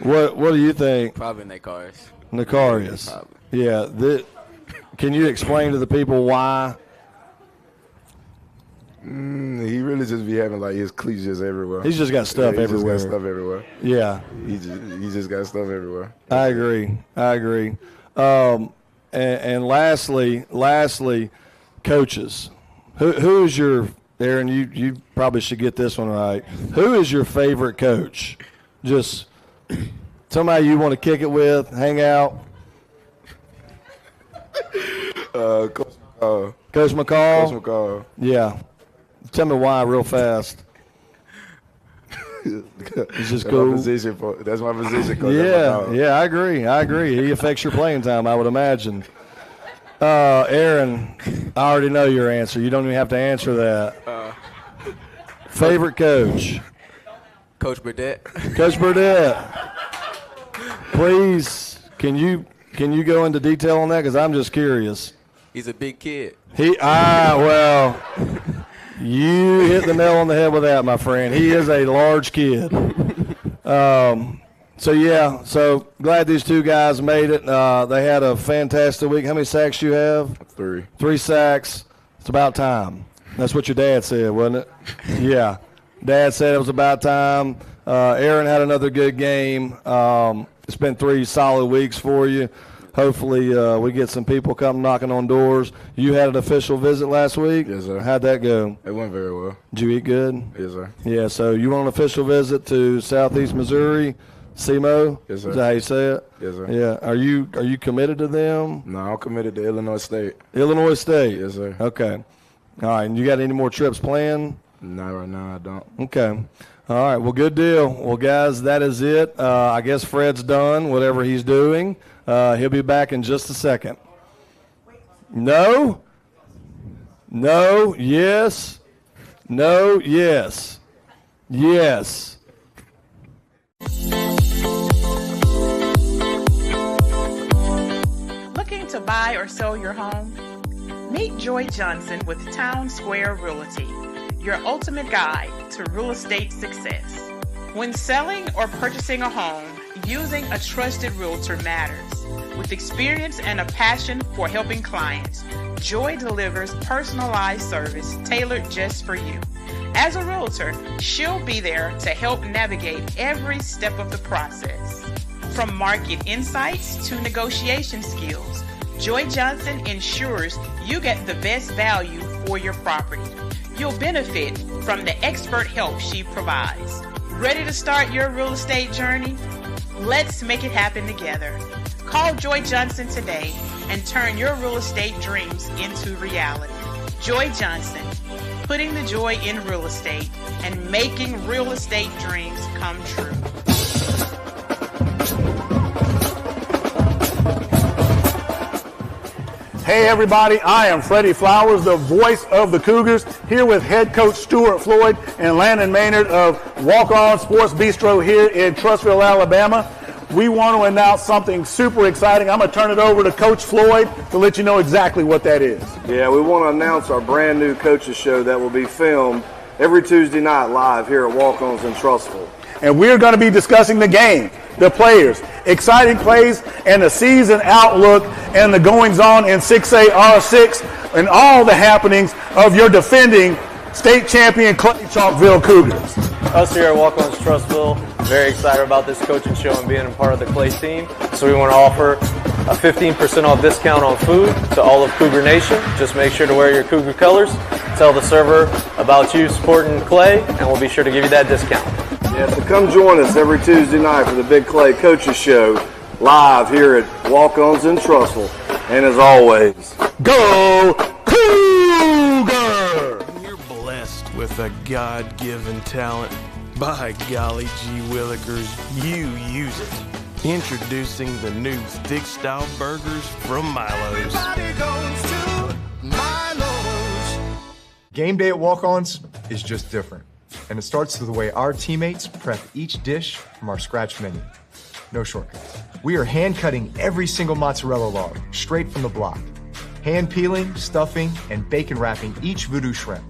What do you think? Probably Nakarius. Nakarius. Yeah. Can you explain to the people why? He really just be having like his cleats just everywhere. He's just got stuff everywhere. Just got stuff everywhere. Yeah. He just got stuff everywhere. I agree. And lastly, coaches. Who is your Aaron? You probably should get this one right. Who is your favorite coach? Just somebody you want to kick it with, hang out. Coach McCall. Coach McCall. Coach McCall. Yeah. Tell me why real fast. It's just cool. That's my position. Coach. Yeah, I agree. He affects your playing time, I would imagine. Aaron, I already know your answer. You don't even have to answer that. Favorite coach? Coach Burdett. Coach Burdett. Please, can you go into detail on that? Because I'm just curious. He's a big kid. Well, you hit the nail on the head with that, my friend. He is a large kid. So glad these two guys made it. They had a fantastic week. How many sacks you have? 3. 3 sacks. It's about time. That's what your dad said, wasn't it? Yeah. Dad said it was about time. Aaron had another good game. It's been 3 solid weeks for you. Hopefully we get some people come knocking on doors. You had an official visit last week? Yes, sir. How'd that go? It went very well. Did you eat good? Yes, sir. Yeah, so you want an official visit to Southeast Missouri, SEMO? Yes, sir. Is that how you say it? Yes, sir. Yeah. Are you committed to them? No, I'm committed to Illinois State. Illinois State? Yes, sir. Okay. All right, and you got any more trips planned? Not right now, I don't. Okay. All right, well, good deal. Well, guys, that is it. I guess Fred's done whatever he's doing. He'll be back in just a second. No? No, yes. No, yes. Yes. Looking to buy or sell your home? Meet Joy Johnson with Town Square Realty, your ultimate guide to real estate success. When selling or purchasing a home, using a trusted realtor matters. With experience and a passion for helping clients, Joy delivers personalized service tailored just for you. As a realtor, she'll be there to help navigate every step of the process. From market insights to negotiation skills, Joy Johnson ensures you get the best value for your property. You'll benefit from the expert help she provides. Ready to start your real estate journey? Let's make it happen together. Call Joy Johnson today and turn your real estate dreams into reality. Joy Johnson, putting the joy in real estate and making real estate dreams come true. Hey everybody, I am Freddie Flowers, the voice of the Cougars, here with head coach Stuart Floyd and Landon Maynard of Walk On Sports Bistro here in Trussville, Alabama. We want to announce something super exciting. I'm going to turn it over to Coach Floyd to let you know exactly what that is. Yeah, we want to announce our brand new coaches show that will be filmed every Tuesday night live here at Walk-Ons in Trussville. And we're going to be discussing the game, the players, exciting plays, and the season outlook and the goings-on in 6A R6 and all the happenings of your defending state champion Clay Chalkville Cougars. Us here at Walk-Ons Trussville, very excited about this coaching show and being a part of the Clay team. So we want to offer a 15% off discount on food to all of Cougar Nation. Just make sure to wear your Cougar colors. Tell the server about you supporting Clay, and we'll be sure to give you that discount. Yeah, so come join us every Tuesday night for the Big Clay Coaches Show live here at Walk-Ons in Trussville. And as always, go Cougar! You're blessed with with a God-given talent. By golly gee willikers, you use it. Introducing the new thick style burgers from Milo's. Everybody goes to Milo's. Game day at Walk-Ons is just different, and it starts with the way our teammates prep each dish from our scratch menu. No shortcuts. We are hand cutting every single mozzarella log straight from the block. Hand peeling, stuffing, and bacon wrapping each voodoo shrimp.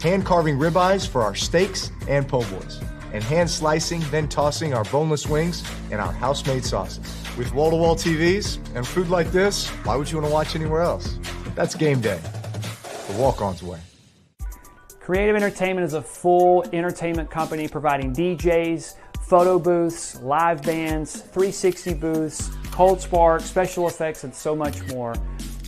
Hand carving ribeyes for our steaks and po' boys. And hand slicing, then tossing our boneless wings and our house-made sauces. With wall-to-wall TVs and food like this, why would you want to watch anywhere else? That's game day. The Walk-Ons way. Creative Entertainment is a full entertainment company providing DJs, photo booths, live bands, 360 booths, cold spark, special effects, and so much more.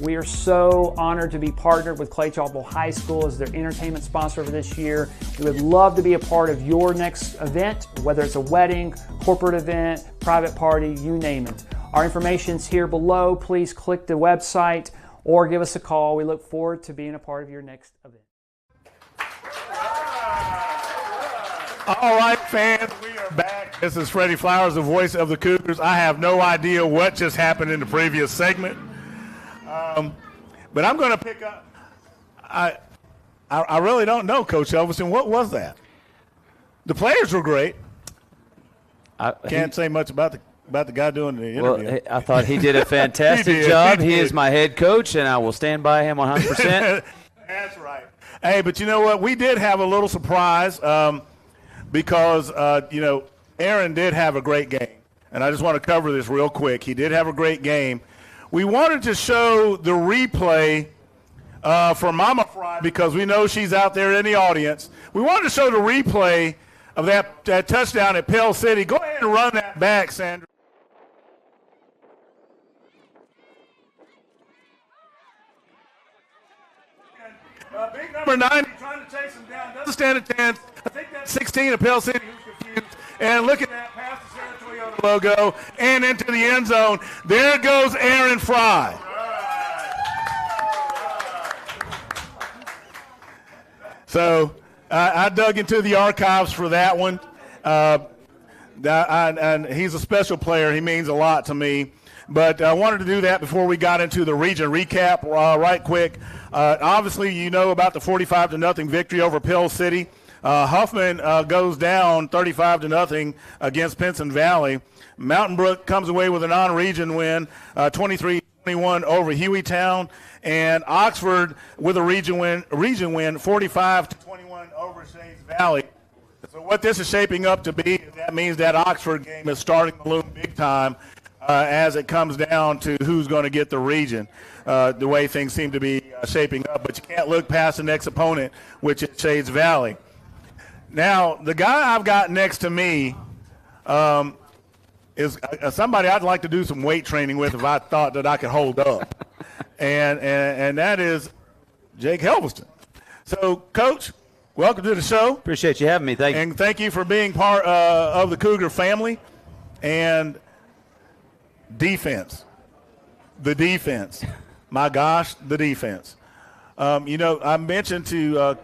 We are so honored to be partnered with Clay Chalkville High School as their entertainment sponsor for this year. We would love to be a part of your next event, whether it's a wedding, corporate event, private party, you name it. Our information's here below. Please click the website or give us a call. We look forward to being a part of your next event. All right, fans, we are back. This is Freddie Flowers, the voice of the Cougars. I have no idea what just happened in the previous segment. But I'm going to pick up. I really don't know, Coach Elverson. What was that? The players were great. Can't say much about the guy doing the interview. Well, I thought he did a fantastic job. He is my head coach, and I will stand by him 100%. That's right. Hey, but you know what? We did have a little surprise because, Aaron did have a great game. And I just want to cover this real quick. He did have a great game. We wanted to show the replay for Mama Fry because we know she's out there in the audience. We wanted to show the replay of that touchdown at Pell City. Go ahead and run that back, Sandra. Big number 90 trying to chase him down. Doesn't stand a chance. I think that's 16 of Pell City who's confused. And look at that pass to Sarah Toyota logo and into the end zone. There goes Aaron Fry. So I dug into the archives for that one. And he's a special player. He means a lot to me. But I wanted to do that before we got into the region recap right quick. Obviously, you know about the 45-0 victory over Pell City. Huffman goes down 35-0 against Pinson Valley. Mountain Brook comes away with a non-region win, 23-21 over Hueytown, and Oxford with a region win, 45-21 over Shades Valley. So what this is shaping up to be, that means that Oxford game is starting to loom big time as it comes down to who's going to get the region. The way things seem to be shaping up, but you can't look past the next opponent, which is Shades Valley. Now, the guy I've got next to me is somebody I'd like to do some weight training with if I thought that I could hold up, and that is Jake Helveston. So, Coach, welcome to the show. Appreciate you having me. Thank you. And thank you for being part of the Cougar family. And defense. The defense. My gosh, the defense. I mentioned to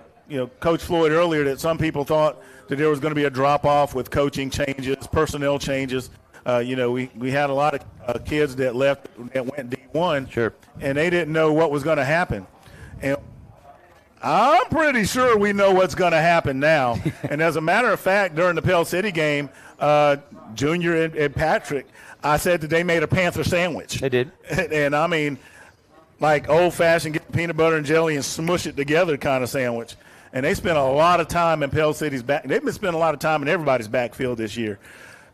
Coach Floyd earlier that some people thought that there was going to be a drop-off with coaching changes, personnel changes. We had a lot of kids that left that went D1, sure, and they didn't know what was going to happen. And I'm pretty sure we know what's going to happen now. And as a matter of fact, during the Pell City game, Junior and Patrick, I said that they made a Panther sandwich. They did. And I mean, like old-fashioned, get peanut butter and jelly and smush it together kind of sandwich. And they spent a lot of time in Pell City's back. They've been spending a lot of time in everybody's backfield this year.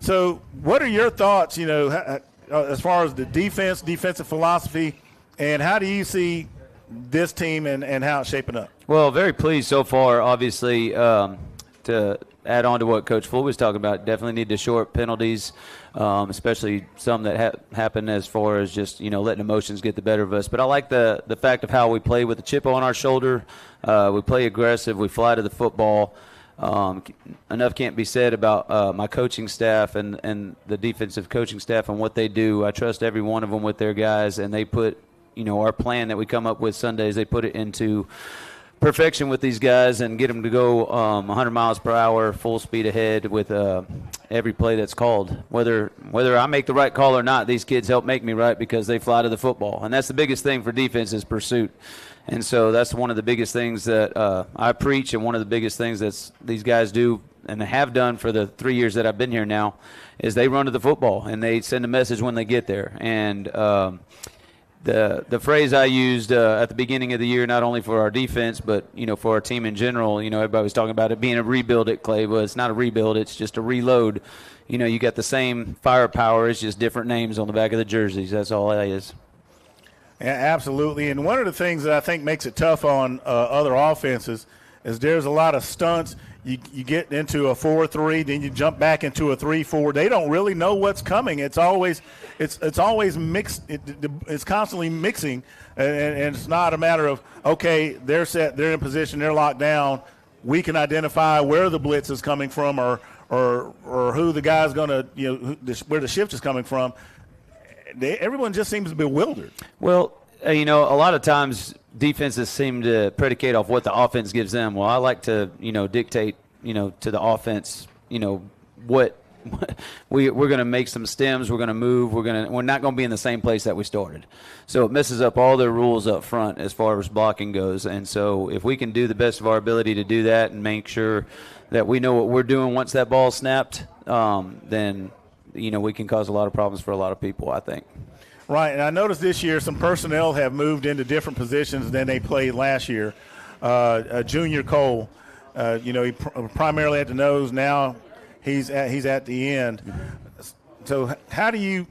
So what are your thoughts, as far as the defensive philosophy, and how do you see this team and how it's shaping up? Well, very pleased so far, obviously, to add on to what Coach Floyd was talking about. Definitely need to shore up penalties, especially some that happen as far as just, letting emotions get the better of us. But I like the fact of how we play with the chip on our shoulder. We play aggressive. We fly to the football. Enough can't be said about my coaching staff and the defensive coaching staff and what they do. I trust every one of them with their guys, and they put, our plan that we come up with Sundays, they put it into perfection with these guys and get them to go 100 miles per hour, full speed ahead with every play that's called. Whether I make the right call or not, these kids help make me right because they fly to the football. And that's the biggest thing for defense is pursuit. And so that's one of the biggest things that I preach, and one of the biggest things that these guys do and have done for the 3 years that I've been here now is they run to the football and they send a message when they get there. And the phrase I used at the beginning of the year, not only for our defense but for our team in general, everybody was talking about it being a rebuild at Clay. Well, it's not a rebuild; it's just a reload. You got the same firepower; it's just different names on the back of the jerseys. That's all it is. Yeah, absolutely. And one of the things that I think makes it tough on other offenses is there's a lot of stunts. You get into a 4-3, then you jump back into a 3-4. They don't really know what's coming. It's always mixed. It's constantly mixing, and it's not a matter of, okay, they're set, they're in position, they're locked down. We can identify where the blitz is coming from or who the guy's going to, where the shift is coming from. Everyone just seems bewildered. Well, a lot of times defenses seem to predicate off what the offense gives them. Well, I like to, dictate, to the offense, what we're going to make some stems, we're going to move, we're not going to be in the same place that we started. So it messes up all their rules up front as far as blocking goes. And so if we can do the best of our ability to do that and make sure that we know what we're doing once that ball's snapped, then we can cause a lot of problems for a lot of people, I think. Right, and I noticed this year some personnel have moved into different positions than they played last year. Junior Cole, he primarily at the nose. Now he's at the end. So how do you,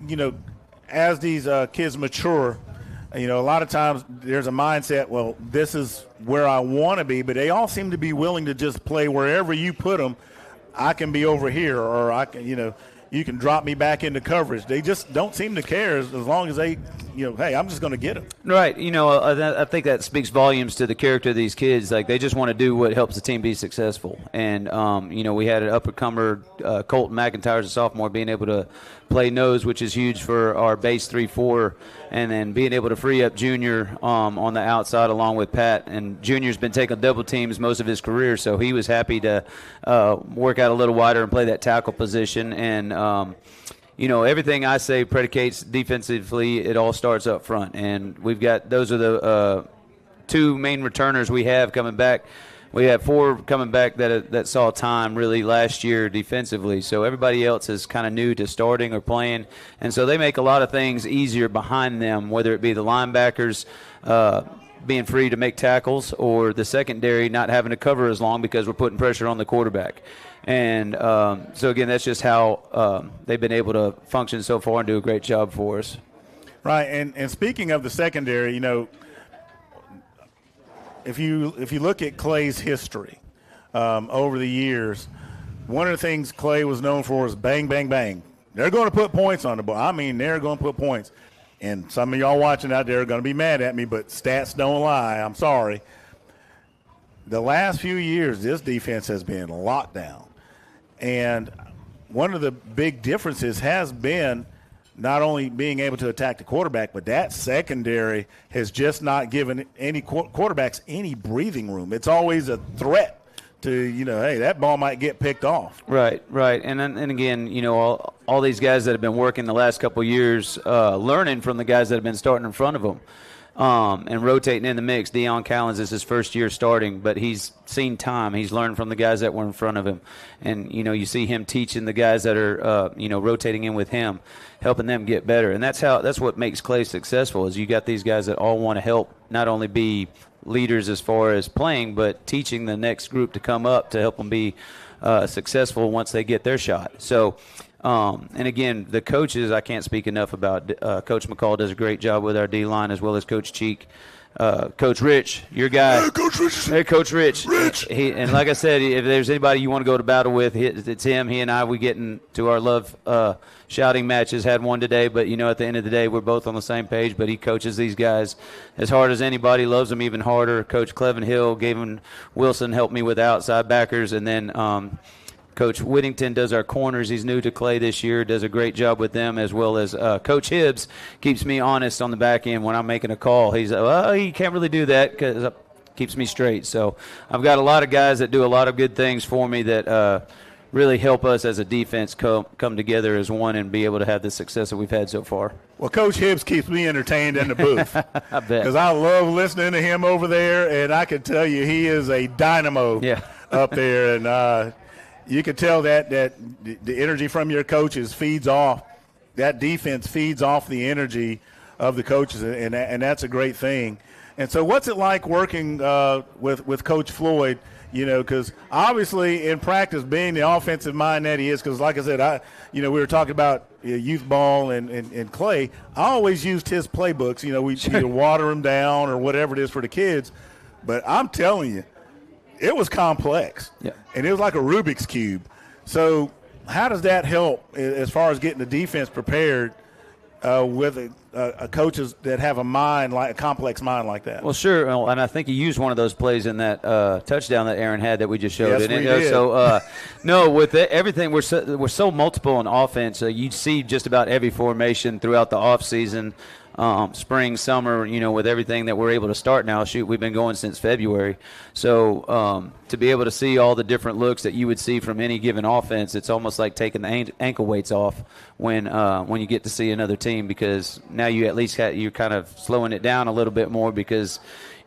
as these kids mature, a lot of times there's a mindset, well, this is where I want to be, but they all seem to be willing to just play wherever you put them. I can be over here, or I can, you can drop me back into coverage. They just don't seem to care as long as they, hey, I'm just going to get them. Right. I think that speaks volumes to the character of these kids. Like, they just want to do what helps the team be successful. And, we had an up-and-comer, Colton McIntyre, as a sophomore, being able to play nose, which is huge for our base 3-4, and then being able to free up Junior on the outside along with Pat. And Junior's been taking double teams most of his career, so he was happy to work out a little wider and play that tackle position. And everything I say predicates defensively. It all starts up front, and we've got those are the two main returners we have coming back. We have 4 coming back that saw time really last year defensively. So everybody else is kind of new to starting or playing, and so they make a lot of things easier behind them, whether it be the linebackers being free to make tackles or the secondary not having to cover as long because we're putting pressure on the quarterback. And so, again, that's just how they've been able to function so far and do a great job for us. Right, and speaking of the secondary, if you look at Clay's history over the years, one of the things Clay was known for is bang, bang, bang. They're going to put points on the ball. I mean, they're going to put points. And some of y'all watching out there are going to be mad at me, but stats don't lie. I'm sorry. The last few years, this defense has been locked down. And one of the big differences has been not only being able to attack the quarterback, but that secondary has just not given any quarterbacks any breathing room. It's always a threat to, hey, that ball might get picked off. Right. And again, all these guys that have been working the last couple of years, learning from the guys that have been starting in front of them. And rotating in the mix. Deion Callens is his first year starting, but he's seen time. He's learned from the guys that were in front of him. And, you see him teaching the guys that are, rotating in with him, helping them get better. And that's what makes Clay successful is you got these guys that all want to help not only be leaders as far as playing, but teaching the next group to come up to help them be successful once they get their shot. So, and again, the coaches, I can't speak enough about. Coach McCall does a great job with our D-line as well as Coach Cheek. Coach Rich, your guy. Hey, Coach Rich. And like I said, if there's anybody you want to go to battle with, it's him. He and I, we get into our love shouting matches. Had one today, but, at the end of the day, we're both on the same page. But he coaches these guys as hard as anybody, loves them even harder. Coach Clevin Hill, Gavin Wilson helped me with outside backers. And then Coach Whittington does our corners. He's new to Clay this year, does a great job with them, as well as Coach Hibbs keeps me honest on the back end when I'm making a call. He's you can't really do that because keeps me straight. So I've got a lot of guys that do a lot of good things for me that really help us as a defense come together as one and be able to have the success that we've had so far. Well, Coach Hibbs keeps me entertained in the booth. I bet. Because I love listening to him over there, and I can tell you he is a dynamo up there. And you can tell that the energy from your coaches feeds off. That defense feeds off the energy of the coaches, and that's a great thing. And so what's it like working with Coach Floyd? You know, because obviously in practice, being the offensive mind that he is, because like I said, we were talking about youth ball and Clay. I always used his playbooks. You know, we either water them down or whatever it is for the kids. But I'm telling you, it was complex. Yeah. And it was like a Rubik's Cube. So how does that help as far as getting the defense prepared with coaches that have a complex mind like that? Well, sure, and I think he used one of those plays in that touchdown that Aaron had that we just showed. Yes, we did. So, no, with everything, we're so multiple in offense. You see just about every formation throughout the offseason, spring, summer, with everything that we're able to start now. Shoot, we've been going since February. So to be able to see all the different looks that you would see from any given offense, it's almost like taking the ankle weights off when you get to see another team, because now you at least you're kind of slowing it down a little bit more, because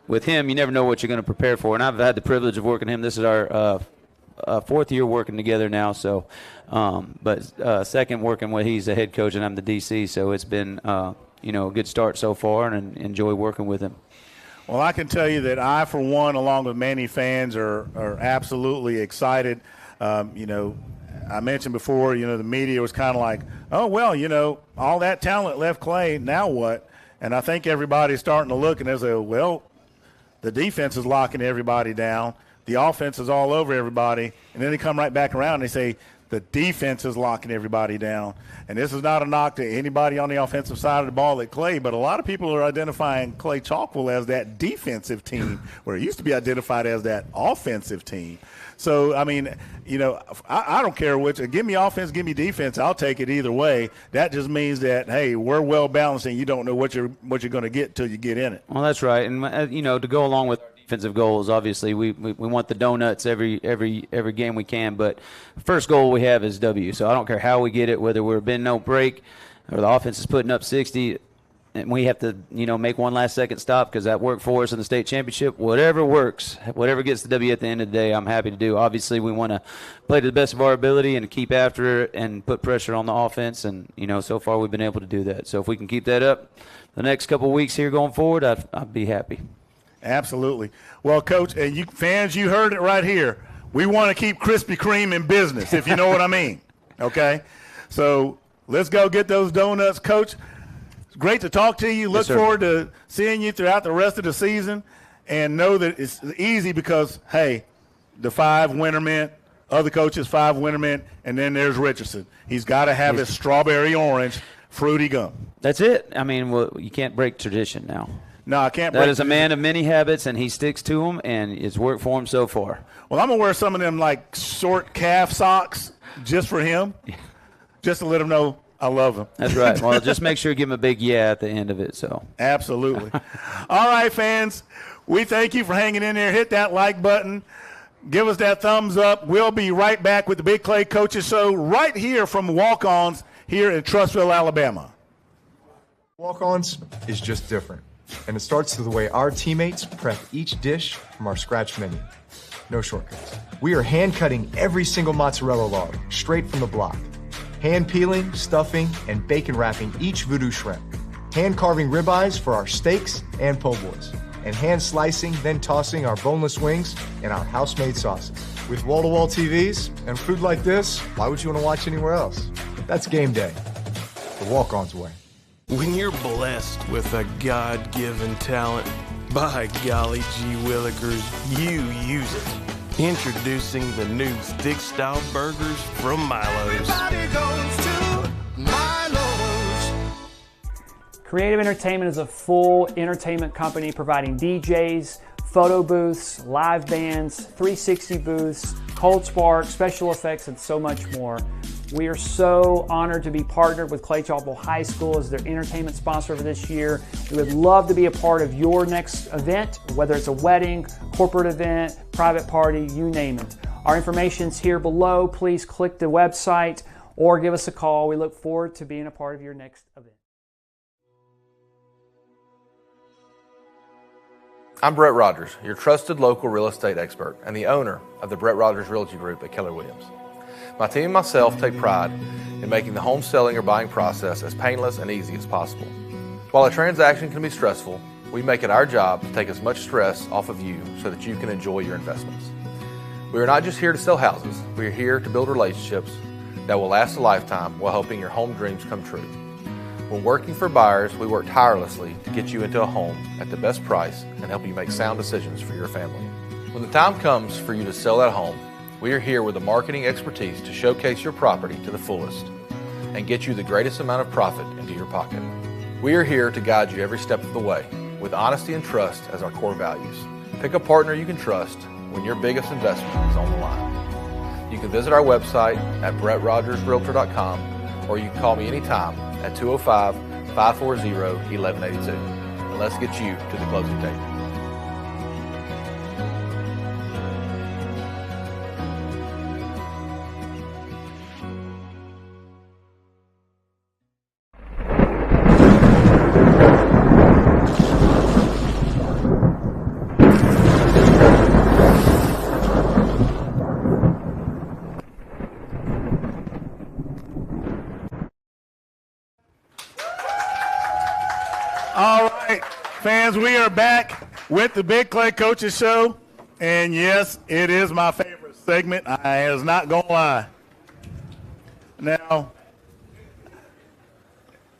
with him, you never know what you're going to prepare for. And I've had the privilege of working him. This is our fourth year working together now. So, but second working with, he's the head coach and I'm the DC. So it's been a good start so far, and enjoy working with him. Well, I can tell you that I, for one, along with many fans, are absolutely excited. I mentioned before, the media was kind of like, oh, well, all that talent left Clay, now what? And I think everybody's starting to look and they say, well, the defense is locking everybody down. The offense is all over everybody. And then they come right back around and they say, the defense is locking everybody down. And this is not a knock to anybody on the offensive side of the ball at Clay, but a lot of people are identifying Clay Chalkwell as that defensive team, where it used to be identified as that offensive team. So, I mean, I don't care which. Give me offense, give me defense. I'll take it either way. That just means that, hey, we're well balanced, and you don't know what you're going to get till you get in it. Well, that's right. And to go along with defensive goals, obviously we want the donuts every game we can, but first goal we have is W. So I don't care how we get it, whether we're bend no break or the offense is putting up 60 and we have to make one last second stop because that worked for us in the state championship. Whatever works, whatever gets the W at the end of the day, I'm happy to do. Obviously we want to play to the best of our ability and keep after it and put pressure on the offense, and so far we've been able to do that. So if we can keep that up the next couple of weeks here going forward, I'd be happy. Absolutely. Well, Coach, and you fans, you heard it right here. We want to keep Krispy Kreme in business, if you know what I mean. Okay? So let's go get those donuts. Coach, it's great to talk to you. Look forward to seeing you throughout the rest of the season, and know that it's easy because, hey, the 5 Wintermint, other coaches 5 Wintermint, and then there's Richardson. He's got to have his strawberry orange fruity gum. That's it. I mean, you can't break tradition now. No, I can't. That is a man of many habits, and he sticks to them, and it's worked for him so far. Well, I'm going to wear some of them, like, short calf socks just for him, just to let him know I love him. That's right. Well, just make sure you give him a big yeah at the end of it. So Absolutely. All right, fans, we thank you for hanging in there. Hit that like button. Give us that thumbs up. We'll be right back with the Big Clay Coaches Show right here from Walk-Ons here in Trussville, Alabama. Walk-Ons is just different. And it starts with the way our teammates prep each dish from our scratch menu. No shortcuts. We are hand cutting every single mozzarella log straight from the block. Hand peeling, stuffing, and bacon wrapping each voodoo shrimp. Hand carving ribeyes for our steaks and po' boys. And hand slicing, then tossing our boneless wings in our house-made sauces. With wall-to-wall TVs and food like this, why would you want to watch anywhere else? That's game day. The Walk-Ons way. When you're blessed with a God-given talent, by golly gee willikers, you use it. Introducing the new thick-style burgers from Milo's. Everybody goes to Milo's. Creative Entertainment is a full entertainment company providing DJs, photo booths, live bands, 360 booths, cold spark, special effects, and so much more. We are so honored to be partnered with Clay Chalkville High School as their entertainment sponsor for this year. We would love to be a part of your next event, whether it's a wedding, corporate event, private party, you name it. Our information's here below. Please click the website or give us a call. We look forward to being a part of your next event. I'm Brett Rogers, your trusted local real estate expert and the owner of the Brett Rogers Realty Group at Keller Williams. My team and myself take pride in making the home selling or buying process as painless and easy as possible. While a transaction can be stressful, we make it our job to take as much stress off of you so that you can enjoy your investments. We are not just here to sell houses, we are here to build relationships that will last a lifetime while helping your home dreams come true. When working for buyers, we work tirelessly to get you into a home at the best price and help you make sound decisions for your family. When the time comes for you to sell that home, we are here with the marketing expertise to showcase your property to the fullest and get you the greatest amount of profit into your pocket. We are here to guide you every step of the way with honesty and trust as our core values. Pick a partner you can trust when your biggest investment is on the line. You can visit our website at BrettRogersRealtor.com or you can call me anytime at 205-540-1182. And let's get you to the closing table. All right, fans, we are back with the Big Clay Coaches Show. And yes, it is my favorite segment. I was not going to lie. Now,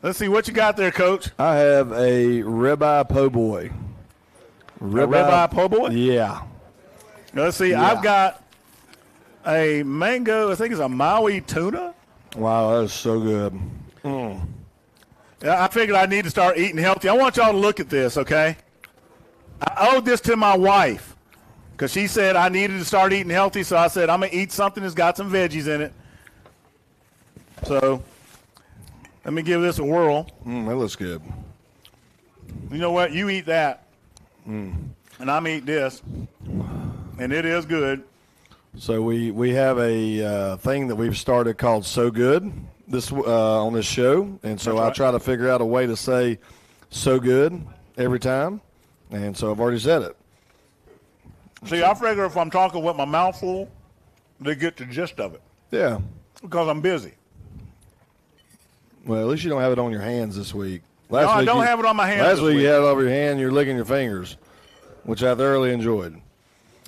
let's see what you got there, Coach. I have a ribeye po' boy. Ribeye po' boy? Yeah. Let's see. Yeah. I've got a mango, I think it's a Maui tuna. Wow, that is so good. Mm. Yeah, I figured I need to start eating healthy. I want y'all to look at this, okay? I owed this to my wife because she said I needed to start eating healthy, so I said I'm going to eat something that's got some veggies in it. So let me give this a whirl. That looks good. You know what? You eat that, and I'm going to eat this, and it is good. So we have a thing that we've started called So Good on this show, and so I try to figure out a way to say so good every time, and so I've already said it. See, I figure if I'm talking with my mouth full, they get the gist of it. Yeah. Because I'm busy. Well, at least you don't have it on your hands this week. No, I don't have it on my hands Last this week week. you had it over your hand, you're licking your fingers, which I thoroughly enjoyed.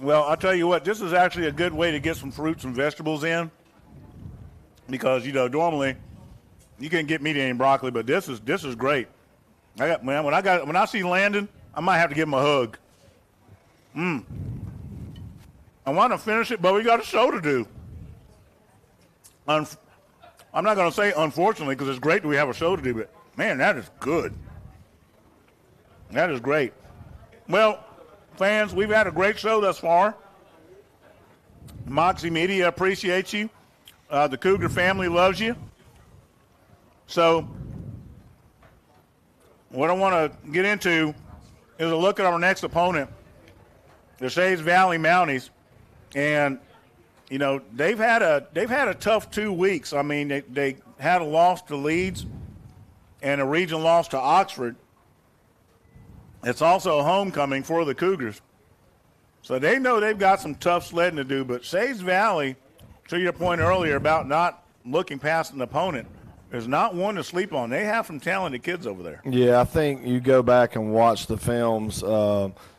Well, I'll tell you what, this is actually a good way to get some fruits and vegetables in because, normally you can't get meat and broccoli, but this is great. When I see Landon, I might have to give him a hug. I want to finish it, but we got a show to do. I'm not going to say unfortunately because it's great that we have a show to do, but man, that is good. That is great. Well, fans, we've had a great show thus far. Moxie Media appreciates you. The Cougar family loves you. So what I want to get into is a look at our next opponent, the Shays Valley Mounties. And, they've had a tough 2 weeks. I mean, they had a loss to Leeds and a region loss to Oxford. It's also a homecoming for the Cougars. So they know they've got some tough sledding to do, but Shays Valley, to your point earlier about not looking past an opponent, is not one to sleep on. They have some talented kids over there. Yeah, I think you go back and watch the films.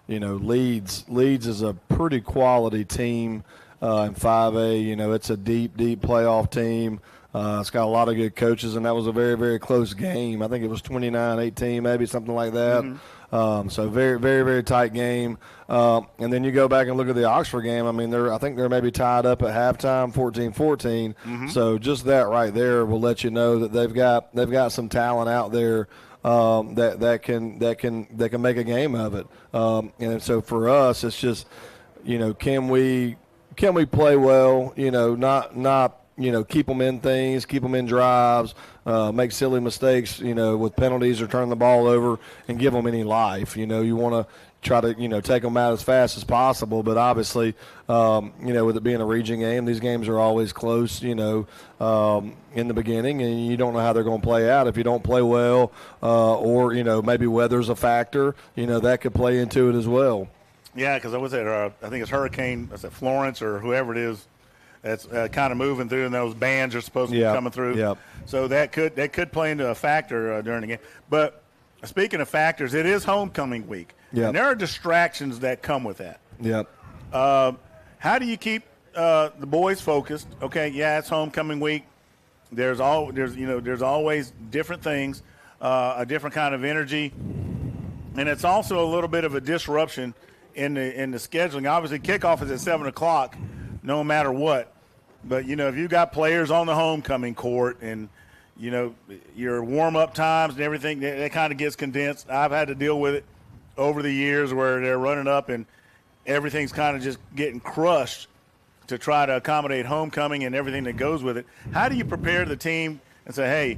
Leeds is a pretty quality team in 5A. It's a deep playoff team. It's got a lot of good coaches, and that was a very, very close game. I think it was 29-18, maybe something like that. So very, very, very tight game. And then you go back and look at the Oxford game. I mean, I think they're maybe tied up at halftime, 14-14. So just that right there will let you know that they've got some talent out there that can make a game of it. And so for us, it's just, can we play well? Not keep them in things, keep them in drives, make silly mistakes, with penalties or turn the ball over and give them any life. You want to try to, take them out as fast as possible. But obviously, with it being a region game, these games are always close, in the beginning, and you don't know how they're going to play out. If you don't play well or, maybe weather's a factor, that could play into it as well. Yeah, because I was at, I think it's Hurricane, Florence or whoever it is, that's kind of moving through, and those bands are supposed to be coming through. Yep. So that could play into a factor during the game. But speaking of factors, it is homecoming week. Yep. And there are distractions that come with that. Yep. How do you keep the boys focused? Okay, yeah, it's homecoming week. There's always different things, a different kind of energy, and it's also a little bit of a disruption in the scheduling. Obviously, kickoff is at 7:00, no matter what. But if you got players on the homecoming court and your warm-up times and everything, that kind of gets condensed. I've had to deal with it over the years where they're running up and everything's kind of just getting crushed to try to accommodate homecoming and everything that goes with it. How do you prepare the team and say,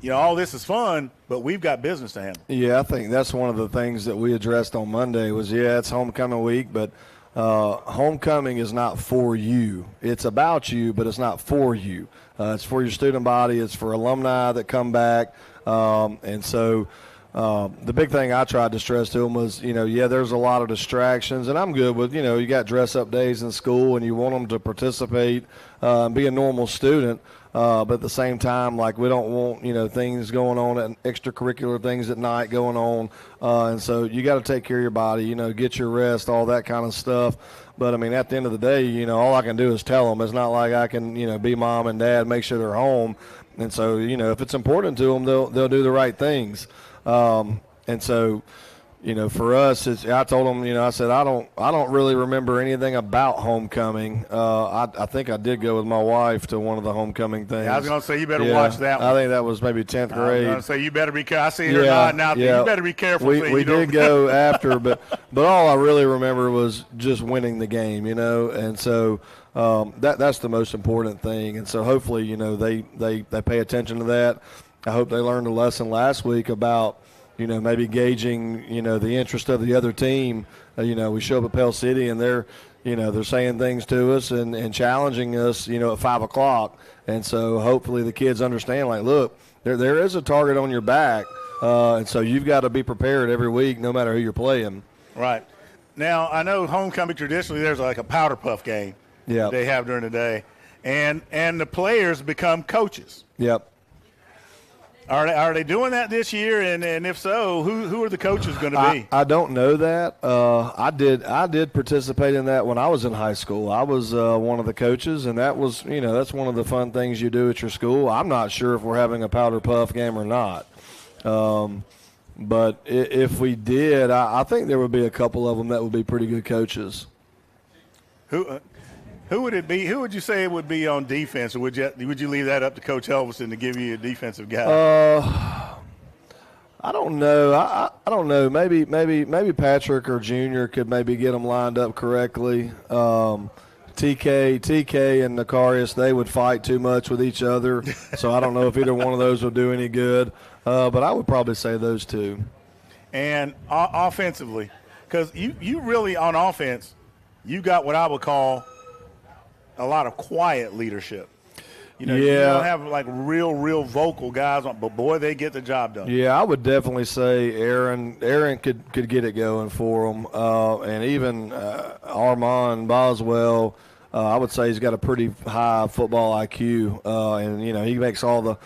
hey, all this is fun, but we've got business to handle? Yeah, I think that's one of the things that we addressed on Monday was, it's homecoming week, but homecoming is not for you. It's about you, but it's not for you. It's for your student body. It's for alumni that come back. And so the big thing I tried to stress to them was, there's a lot of distractions, and I'm good with, you got dress-up days in school, and you want them to participate and be a normal student. But at the same time, we don't want, things going on and extracurricular things at night going on. And so you got to take care of your body, get your rest, all that kind of stuff. But, at the end of the day, all I can do is tell them. It's not like I can, be mom and dad, make sure they're home. And so, if it's important to them, they'll do the right things. And so, for us, I told them, I said, I don't really remember anything about homecoming. I think I did go with my wife to one of the homecoming things. Yeah, I was going to say, you better watch that one. I think that was maybe 10th grade. I was going to say, you better be careful. I see her nodding out there. You better be careful. We did go after, but all I really remember was just winning the game, and so that's the most important thing. And so hopefully, they pay attention to that. I hope they learned a lesson last week about, maybe gauging, the interest of the other team. We show up at Pell City and they're saying things to us and challenging us, at 5:00. And so hopefully the kids understand, look, there is a target on your back. And so you've got to be prepared every week, no matter who you're playing. Right. Now, I know homecoming traditionally there's a powder puff game they have during the day. And the players become coaches. Yep. Are they doing that this year? And if so, who are the coaches going to be? I don't know that. I did participate in that when I was in high school. I was one of the coaches, and that was that's one of the fun things you do at your school. I'm not sure if we're having a powder puff game or not. But if we did, I think there would be a couple of them that would be pretty good coaches. Who would it be? Who would you say it would be on defense, or would you leave that up to Coach Helverson to give you a defensive guy? I don't know. I don't know. Maybe Patrick or Junior could maybe get them lined up correctly. TK and Nakarius, they would fight too much with each other, so I don't know if either one of those would do any good. But I would probably say those two. And offensively, because you really on offense, you got what I would call a lot of quiet leadership. You don't have real vocal guys, but boy, they get the job done. Yeah, I would definitely say Aaron could get it going for them, and even Armand Boswell. I would say he's got a pretty high football IQ, and he makes all the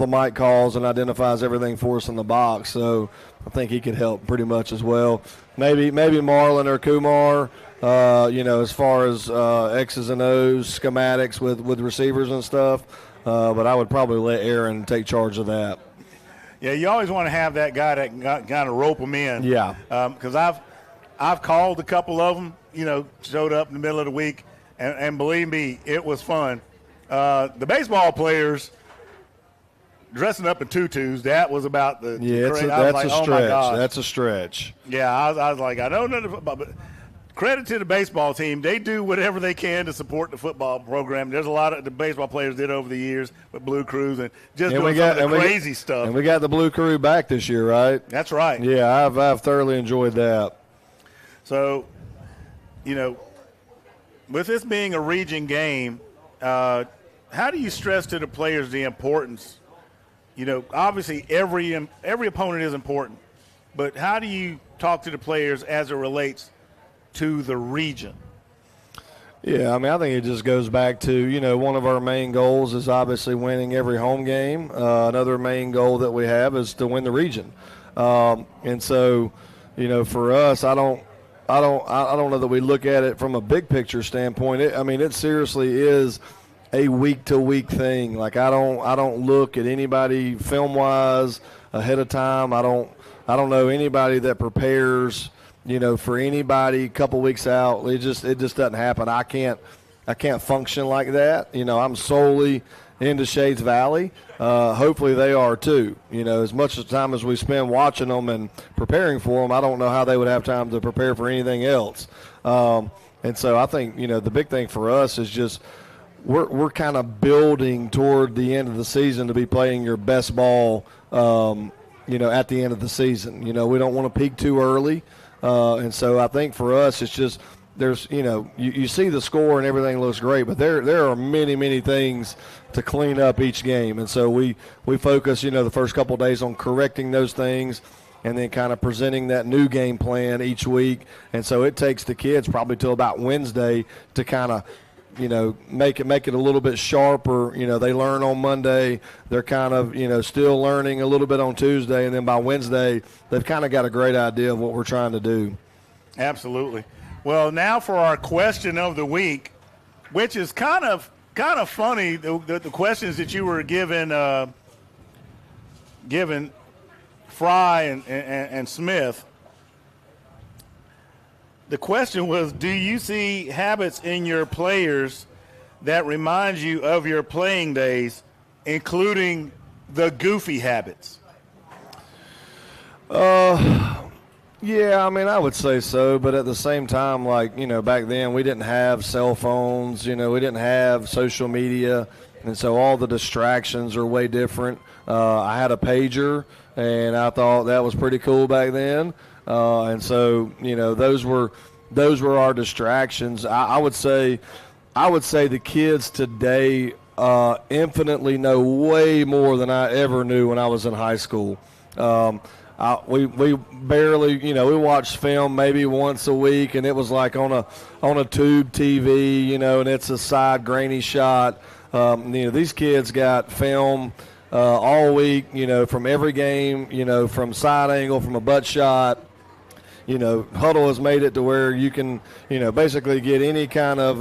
mic calls and identifies everything for us in the box. So I think he could help pretty much as well. Maybe Marlon or Kumar. As far as X's and O's, schematics with receivers and stuff. But I would probably let Aaron take charge of that. Yeah, you always want to have that guy that kind of rope them in. Yeah. Because I've called a couple of them, showed up in the middle of the week, and believe me, it was fun. The baseball players dressing up in tutus, that was about the that's a stretch. Oh my gosh. That's a stretch. Yeah, I was like, I don't know, but credit to the baseball team. They do whatever they can to support the football program. There's a lot of the baseball players did over the years with Blue Crews and just doing some of the crazy stuff. And we got the Blue Crew back this year, right? That's right. Yeah, I've thoroughly enjoyed that. So, with this being a region game, how do you stress to the players the importance? Obviously every opponent is important, but how do you talk to the players as it relates to the region? Yeah, I think it just goes back to, one of our main goals is obviously winning every home game. Another main goal that we have is to win the region. And so, for us, I don't know that we look at it from a big picture standpoint. It seriously is a week-to-week thing. Like I don't look at anybody film-wise ahead of time. I don't know anybody that prepares, for anybody a couple weeks out. It just doesn't happen. I can't function like that. I'm solely into Shades Valley. Hopefully they are too. As much time as we spend watching them and preparing for them, I don't know how they would have time to prepare for anything else. And so I think, the big thing for us is just we're kind of building toward the end of the season to be playing your best ball, at the end of the season. We don't want to peak too early. And so I think for us it's just there's, you see the score and everything looks great, but there are many, many things to clean up each game. And so we focus, the first couple of days on correcting those things and then kind of presenting that new game plan each week. And so it takes the kids probably till about Wednesday to kind of, make it a little bit sharper. They learn on Monday. They're kind of, still learning a little bit on Tuesday. And then by Wednesday, they've kind of got a great idea of what we're trying to do. Absolutely. Well, now for our question of the week, which is kind of funny, the questions that you were given Fry and Smith. The question was, do you see habits in your players that remind you of your playing days, including the goofy habits? Yeah, I would say so, but at the same time, back then we didn't have cell phones, we didn't have social media, and so all the distractions are way different. I had a pager, and I thought that was pretty cool back then. And so, those were our distractions. I would say the kids today infinitely know way more than I ever knew when I was in high school. We barely, we watched film maybe once a week, and it was like on a tube TV, and it's a side grainy shot. These kids got film all week, from every game, from side angle, from a butt shot. Huddle has made it to where you can, basically get any kind of,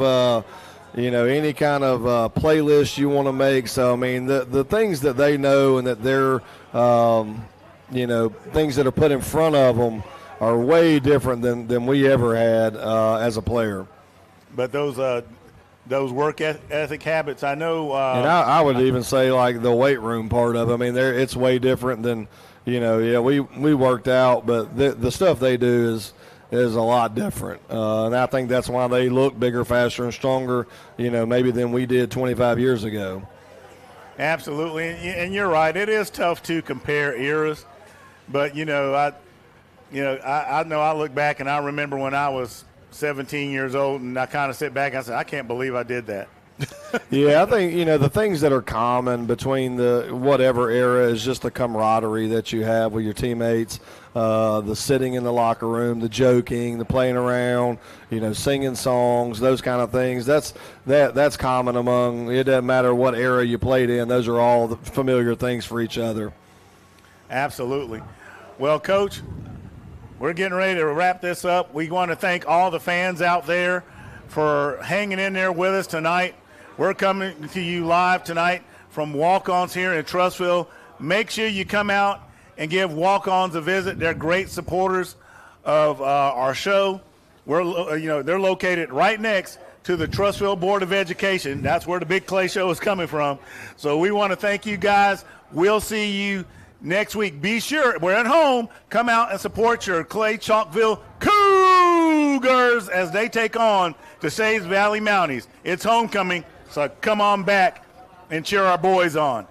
playlist you want to make. So, the things that they know and that they're, things that are put in front of them are way different than we ever had as a player. But those work ethic habits, I know. And I would even say like the weight room part of it. It's way different than, we worked out, but the stuff they do is a lot different. And I think that's why they look bigger, faster, and stronger, maybe than we did 25 years ago. Absolutely. And you're right. It is tough to compare eras. But, I know I look back and I remember when I was 17 years old and I kind of sit back and I said, I can't believe I did that. Yeah, I think, the things that are common between the whatever era is just the camaraderie that you have with your teammates, the sitting in the locker room, the joking, the playing around, singing songs, those kind of things. That's common among, it doesn't matter what era you played in. Those are all the familiar things for each other. Absolutely. Well, Coach, we're getting ready to wrap this up. We want to thank all the fans out there for hanging in there with us tonight. We're coming to you live tonight from Walk-Ons here in Trussville. Make sure you come out and give Walk-Ons a visit. They're great supporters of our show. They're located right next to the Trussville Board of Education. That's where the Big Clay Show is coming from. So we want to thank you guys. We'll see you next week. Be sure, we're at home, come out and support your Clay Chalkville Cougs. Cougars as they take on the Shays Valley Mounties. It's homecoming, so come on back and cheer our boys on.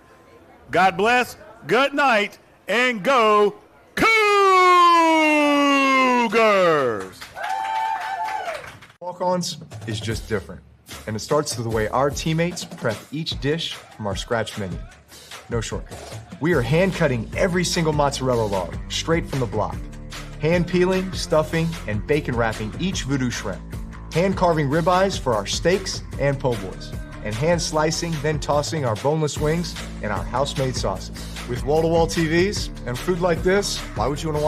God bless, good night, and go Cougars! Walk-ons is just different, and it starts with the way our teammates prep each dish from our scratch menu. No shortcuts. We are hand-cutting every single mozzarella log straight from the block. Hand-peeling, stuffing, and bacon wrapping each voodoo shrimp. Hand-carving ribeyes for our steaks and po' boys. And hand-slicing, then tossing our boneless wings in our house-made sauces. With wall-to-wall TVs and food like this, why would you want to watch